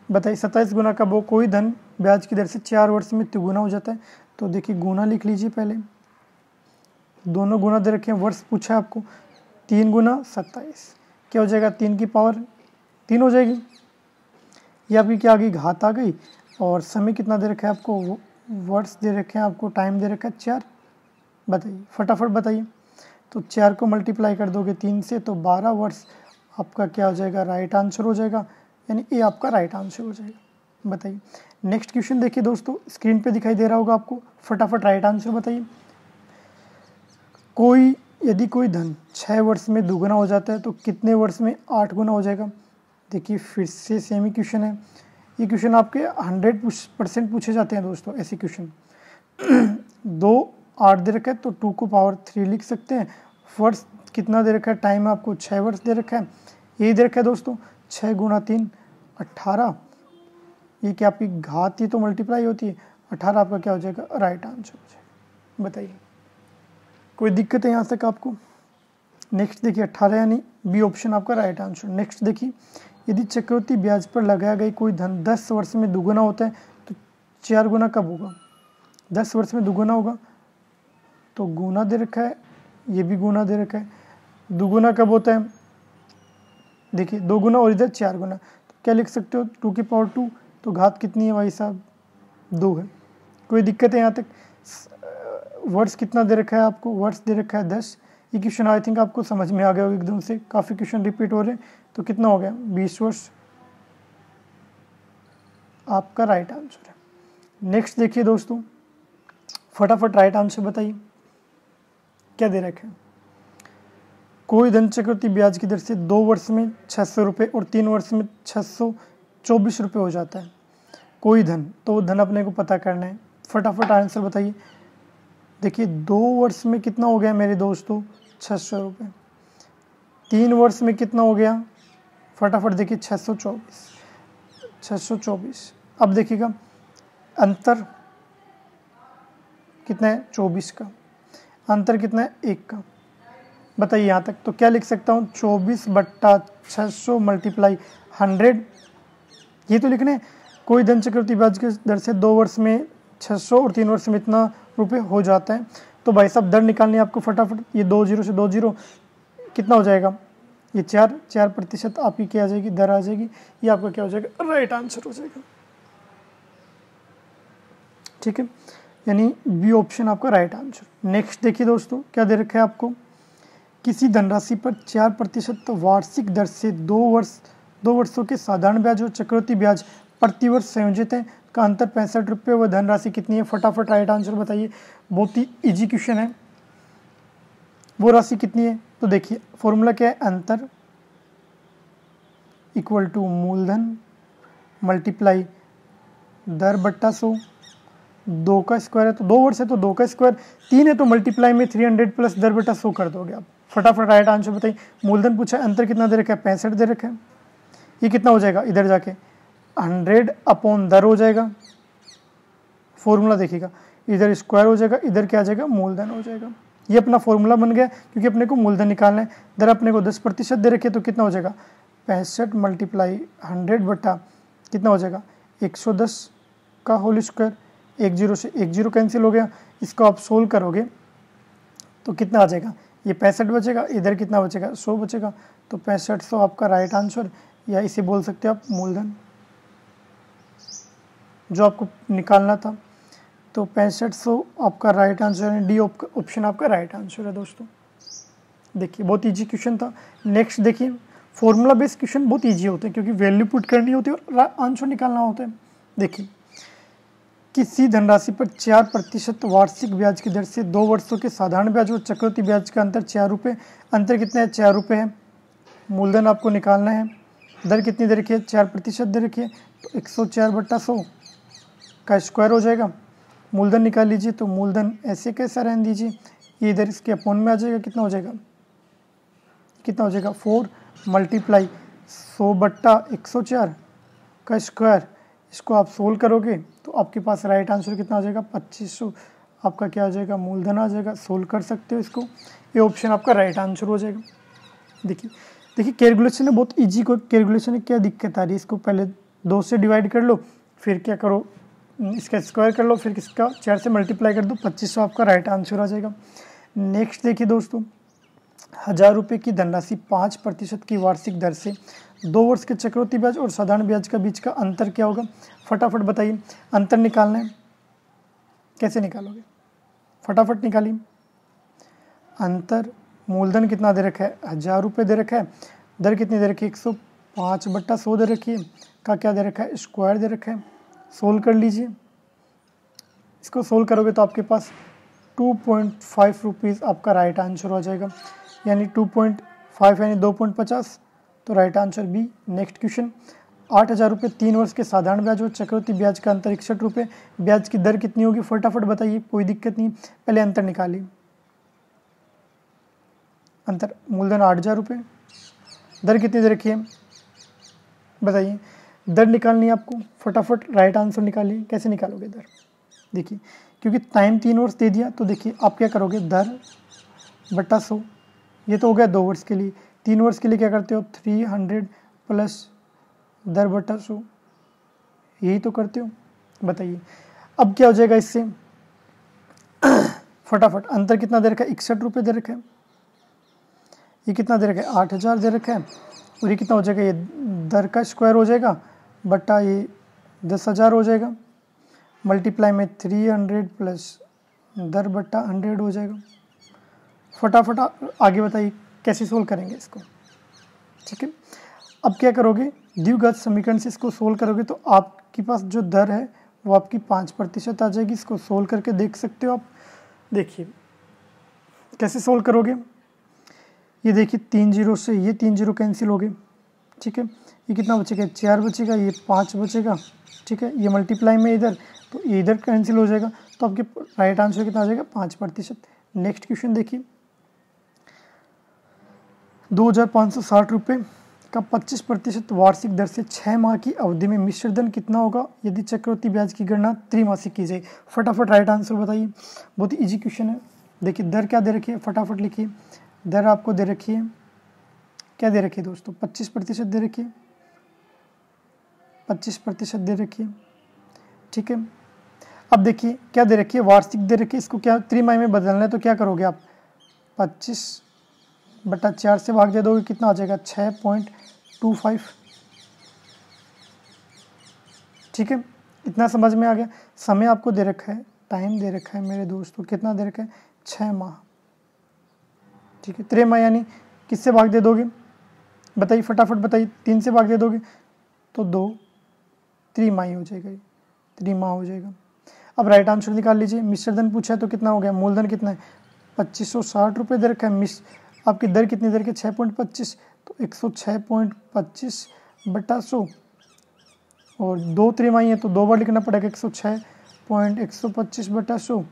बताइए 27 गुना कब हो। कोई धन ब्याज की दर से 4 वर्ष में तिगुना हो जाता है, तो देखिए गुना लिख लीजिए पहले, दोनों गुना दे रखे हैं, वर्ष पूछा है आपको, 3 गुना 27 क्या हो जाएगा 3 की पावर 3 हो जाएगी। ये आपकी क्या आ गई घात आ गई, और समय कितना दे रखा है आपको, वर्ष दे रखे हैं आपको, टाइम दे रखा है 4। बताइए फटाफट बताइए, तो 4 को मल्टीप्लाई कर दोगे 3 से तो 12 वर्ष आपका क्या हो जाएगा राइट आंसर हो जाएगा, यानी ये आपका राइट आंसर हो जाएगा। बताइए नेक्स्ट क्वेश्चन देखिए दोस्तों, स्क्रीन पे दिखाई दे रहा होगा आपको, फटाफट राइट आंसर बताइए। यदि कोई धन 6 वर्ष में दुगुना हो जाता है, तो कितने वर्ष में 8 गुना हो जाएगा। देखिए फिर से सेम ही क्वेश्चन है, ये क्वेश्चन आपके 100% पूछे जाते हैं दोस्तों ऐसे क्वेश्चन। 2 8 दे रखा है, तो 2 को पावर 3 लिख सकते हैं। वर्ष कितना दे रखा है, टाइम आपको 6 वर्ष दे रखा है, यही दे रखा है दोस्तों 6 गुना 3 18। ये क्या आपकी घात ही तो मल्टीप्लाई होती है, 18 आपका क्या हो जाएगा राइट आंसर हो जाएगा। बताइए कोई दिक्कत है यहाँ तक आपको। नेक्स्ट देखिए 18 यानी बी ऑप्शन आपका राइट आंसर। नेक्स्ट देखिए, यदि चक्रवृद्धि ब्याज पर लगाया गई कोई धन 10 वर्ष में दुगुना होता है, तो 4 गुना कब होगा। 10 वर्ष में दुगुना होगा, तो गुना दे रखा है, ये भी गुना दे रखा है। दुगुना कब होता है, देखिए 2 गुना और इधर 4 गुना, तो क्या लिख सकते हो 2 की पावर 2, तो घात कितनी है भाई साहब 2 है। कोई दिक्कत है यहाँ तक। वर्ष कितना दे रखा है आपको, वर्ष दे रखा है 10। ये क्वेश्चन आई थिंक आपको समझ में आ गया होगा एकदम से, काफ़ी क्वेश्चन रिपीट हो रहे हैं, तो कितना हो गया 20 वर्ष आपका राइट आंसर है। नेक्स्ट देखिए दोस्तों, फटाफट राइट आंसर बताइए क्या दे रखा है। कोई धन चक्रवृद्धि ब्याज की दर से 2 वर्ष में 600 रुपये और 3 वर्ष में 624 रुपये हो जाता है। कोई धन, तो वो धन अपने को पता करना है, फटाफट आंसर बताइए। देखिए 2 वर्ष में कितना हो गया मेरे दोस्तों 600 रुपये, 3 वर्ष में कितना हो गया, फटाफट देखिए 624। अब देखिएगा अंतर कितना है 24 का, अंतर कितना है 1 का। बताइए यहाँ तक, तो क्या लिख सकता हूँ 24/600 मल्टीप्लाई 100, ये तो लिखने। कोई धन चक्रवृद्धि ब्याज की दर से 2 वर्ष में 600 और 3 वर्ष में इतना रुपए हो जाता है। तो भाई साहब दर निकालनी है आपको फटाफट, ये 2 0 से 2 0 कितना हो जाएगा, ये 4% आपकी क्या आ जाएगी दर आ जाएगी, ये आपका क्या हो जाएगा राइट आंसर हो जाएगा। ठीक है, यानी बी ऑप्शन आपका राइट आंसर। नेक्स्ट देखिए दोस्तों, क्या दे रखा है आपको, किसी धनराशि पर 4% वार्षिक दर से 2 वर्षों के साधारण ब्याज और चक्रवृद्धि ब्याज प्रति वर्ष संयोजित है, का अंतर 65 रुपये, वह धनराशि कितनी है, फटाफट राइट आंसर बताइए। बहुत ही इजी क्वेश्चन है, वो राशि कितनी है, तो देखिए फॉर्मूला क्या है, अंतर इक्वल टू मूलधन मल्टीप्लाई दर बट्टा 100 2 का स्क्वायर है तो 2 वर्ड्स है तो 2 का स्क्वायर, 3 है तो मल्टीप्लाई में 300 प्लस 10/100 कर दोगे आप। फटाफट राइट आंसर बताइए। मूलधन पूछा है, अंतर कितना दे रखा है, 65 दे रखा है। ये कितना हो जाएगा, इधर जाके 100/10 हो जाएगा, फॉर्मूला देखिएगा, इधर स्क्वायर हो जाएगा, इधर क्या आ जाएगा, मूलधन हो जाएगा। ये अपना फॉर्मूला बन गया, क्योंकि अपने को मूलधन निकालना है। इधर अपने को 10% दे रखे तो कितना हो जाएगा, 65 मल्टीप्लाई 100 बटा कितना हो जाएगा, 110 का होल स्क्वायर। 1 0 से 1 0 कैंसिल हो गया। इसको आप सोल्व करोगे तो कितना आ जाएगा, ये 65 बचेगा, इधर कितना बचेगा, 100 बचेगा। तो 6500 आपका राइट आंसर, या इसे बोल सकते हो आप मूलधन जो आपको निकालना था। तो 6500 आपका राइट आंसर है, डी ऑप्शन आपका राइट आंसर है दोस्तों। देखिए बहुत इजी क्वेश्चन था। नेक्स्ट देखिए, फॉर्मूला बेस्ड क्वेश्चन बहुत इजी होते हैं, क्योंकि वैल्यू पुट करनी होती है और आंसर निकालना होता है। देखिए, किसी धनराशि पर 4% वार्षिक ब्याज की दर से 2 वर्षों के साधारण ब्याज और चक्रवृद्धि ब्याज का अंतर 4 रुपये, अंतर कितना है, 4 रुपये है। मूलधन आपको निकालना है, दर कितनी दे रखी है, 4% दे रखी है, तो 104/100 का स्क्वायर हो जाएगा। मूलधन निकाल लीजिए, तो मूलधन ऐसे कैसा रहने दीजिए, ये इधर इसके अपोन में आ जाएगा, कितना हो जाएगा, कितना हो जाएगा, 4 मल्टीप्लाई 100/104 का स्क्वायर। इसको आप सोल्व करोगे तो आपके पास राइट आंसर कितना आ जाएगा, 2500 आपका क्या आ जाएगा, मूलधन आ जाएगा। सोल्व कर सकते हो इसको, ये ऑप्शन आपका राइट आंसर हो जाएगा। देखिए कैलकुलेशन है बहुत इजी, को कैलकुलेशन है, क्या दिक्कत आ रही है, इसको पहले 2 से डिवाइड कर लो, फिर क्या करो, इसका स्क्वायर कर लो, फिर इसका 4 से मल्टीप्लाई कर दो, 2500 आपका राइट आंसर आ जाएगा। नेक्स्ट देखिए दोस्तों, 1000 रुपये की धनराशि 5% की वार्षिक दर से 2 वर्ष के चक्रवृद्धि ब्याज और साधारण ब्याज का बीच का अंतर क्या होगा, फटाफट बताइए। अंतर निकालना है, कैसे निकालोगे, फटाफट निकालिए। अंतर, मूलधन कितना दे रखा है, 1000 रुपये दे रखा है, दर कितनी दे रखी है, 105/100 दे रखी है, का क्या दे रखा है, स्क्वायर दे रखा है। सोल्व कर लीजिए, इसको सोल्व करोगे तो आपके पास 2.5 रुपीज़ आपका राइट आंसर हो जाएगा, यानी 2.5 यानी 2.50, तो right answer B. Next question, 8000 रुपये 3 वर्ष के साधारण ब्याज और चक्रवृद्धि ब्याज का अंतर 61 रुपये, ब्याज की दर कितनी होगी, फटाफट बताइए, कोई दिक्कत नहीं, पहले अंतर निकालिए। अंतर, मूलधन 8000 रुपये, दर कितनी दे रखी है, बताइए। दर निकालनी है आपको, फटाफट राइट आंसर निकालिए। कैसे निकालोगे दर, देखिए, क्योंकि टाइम 3 वर्ष दे दिया, तो देखिए आप क्या करोगे, दर बटा 100, ये तो हो गया 2 वर्ष के लिए। 3 वर्ष के लिए क्या करते हो, 300 प्लस दर बटा 100, यही तो करते हो, बताइए। अब क्या हो जाएगा इससे, फटाफट, अंतर कितना दे रखा है, 61 रुपये दे रखा है, ये कितना दे रखा है, 8000 दे रखा है, और ये कितना हो जाएगा, ये दर का स्क्वायर हो जाएगा बटा ये 10,000 हो जाएगा, मल्टीप्लाई में 300 प्लस दर बटा 100 हो जाएगा। फटाफट आगे बताइए कैसे सोल्व करेंगे इसको, ठीक है। अब क्या करोगे, द्विघात समीकरण से इसको सोल्व करोगे तो आपके पास जो दर है वो आपकी 5% आ जाएगी। इसको सोल्व करके देख सकते हो आप। देखिए कैसे सोल्व करोगे, ये देखिए 3 0 से ये 3 0 कैंसिल हो गए, ठीक है। ये कितना बचेगा, 4 बचेगा, ये 5 बचेगा, ठीक है। ये मल्टीप्लाई में इधर, तो ये इधर कैंसिल हो जाएगा, तो आपके राइट आंसर कितना आ जाएगा, 5%। नेक्स्ट क्वेश्चन देखिए, 2560 रुपये का 25% वार्षिक दर से 6 माह की अवधि में मिश्र धन कितना होगा यदि चक्रवृद्धि ब्याज की गणना त्रैमासिक की जाए। फटाफट राइट आंसर बताइए, बहुत ही इजी क्वेश्चन है। देखिए दर क्या दे रखी है, फटाफट लिखिए। दर आपको दे रखी है, क्या दे रखी है दोस्तों, 25% दे रखी है, 25% दे रखी है, ठीक है। अब देखिए क्या दे रखी है, वार्षिक दे रखी है, इसको क्या त्रिमाही में बदलना है, तो क्या करोगे आप, 25/4 से भाग दे दोगे, कितना आ जाएगा, 6.25, ठीक है। इतना समझ में आ गया। समय आपको दे रखा है, टाइम दे रखा है मेरे दोस्तों, कितना दे रखा है, 6 माह, ठीक है। त्रिमाह यानी किससे भाग दे दोगे, बताइए फटाफट बताइए, 3 से भाग दे दोगे तो 2 त्रिमाही हो जाएगा, त्रिमाह हो जाएगा। अब राइट आंसर निकाल लीजिए। मिश्र धन पूछा है तो कितना हो गया, मूलधन कितना है, 2560 रुपये दे रखा है, आपकी दर कितनी दर के 6.25, तो 106.25/100, और 2 त्रिमाही है तो 2 बार लिखना पड़ेगा, 106 28.125/100।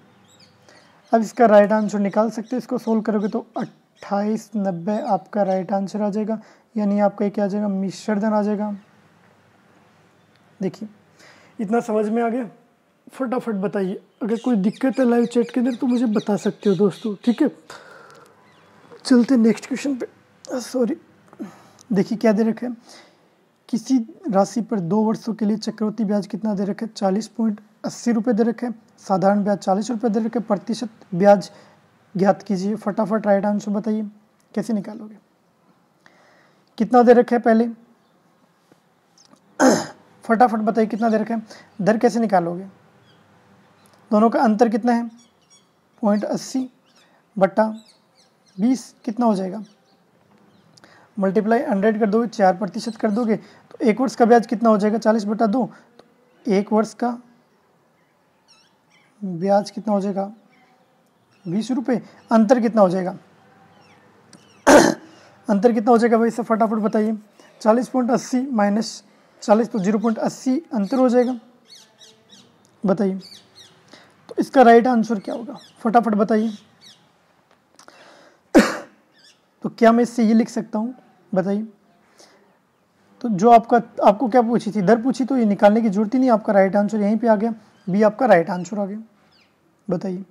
अब इसका राइट आंसर निकाल सकते हो, इसको सोल्व करोगे तो 2890 आपका राइट आंसर आ जाएगा, यानी आपका क्या आ जाएगा, मिश्रधन आ जाएगा। देखिए इतना समझ में आ गया। फटाफट बताइए, अगर कोई दिक्कत है लाइव चैट के अंदर तो मुझे बता सकते हो दोस्तों, ठीक है। चलते नेक्स्ट क्वेश्चन पे। सॉरी, देखिए क्या दे रखा है, किसी राशि पर 2 वर्षों के लिए चक्रवृद्धि ब्याज कितना दे रखा है, 40.80 रुपये दे रखा है। साधारण ब्याज 40 रुपये दे रखा है। प्रतिशत ब्याज ज्ञात कीजिए। फटाफट राइट आंसर बताइए, कैसे निकालोगे, कितना दे रखा है पहले फटाफट बताइए कितना दे रखा है, दर कैसे निकालोगे, दोनों का अंतर कितना है, 0.80/20 कितना हो जाएगा, मल्टीप्लाई 100 कर दोगे, 4% कर दोगे तो 1 वर्ष का ब्याज कितना हो जाएगा, 40/2। तो 1 वर्ष का ब्याज कितना हो जाएगा, 20 रुपये। अंतर कितना हो जाएगा अंतर कितना हो जाएगा भाई सब फटाफट बताइए। 40.80 माइनस 40 तो 0.80 अंतर हो जाएगा, बताइए। तो इसका राइट आंसर क्या होगा, फटाफट बताइए। तो क्या मैं इससे ये लिख सकता हूँ, बताइए। तो जो आपको क्या पूछी थी, दर पूछी, तो ये निकालने की जरूरत ही नहीं, आपका राइट आंसर यहीं पे आ गया, बी आपका राइट आंसर आ गया, बताइए।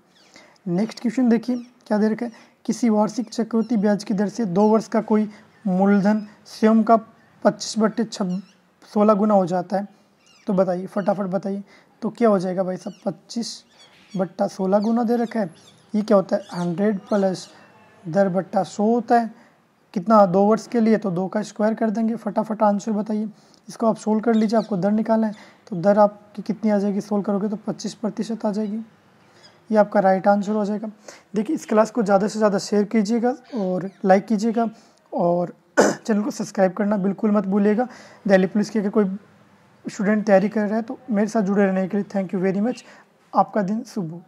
नेक्स्ट क्वेश्चन देखिए क्या दे रखा है, किसी वार्षिक चक्रवृद्धि ब्याज की दर से 2 वर्ष का कोई मूलधन स्वयं का 25/16 गुना हो जाता है, तो बताइए फटाफट बताइए। तो क्या हो जाएगा भाई साहब, 25/16 गुना दे रखा है। ये क्या होता है, 100 प्लस दर बट्टा 100 होता है, कितना, 2 वर्ष के लिए, तो 2 का स्क्वायर कर देंगे। फटाफट आंसर बताइए, इसको आप सोल्व कर लीजिए, आपको दर निकालना है। तो दर आपकी कितनी आ जाएगी, सोल्व करोगे तो 25% आ जाएगी, ये आपका राइट आंसर हो जाएगा। देखिए इस क्लास को ज़्यादा से ज़्यादा शेयर कीजिएगा और लाइक कीजिएगा, और चैनल को सब्सक्राइब करना बिल्कुल मत भूलिएगा। दिल्ली पुलिस की अगर कोई स्टूडेंट तैयारी कर रहा है तो मेरे साथ जुड़े रहने के लिए थैंक यू वेरी मच। आपका दिन शुभ हो।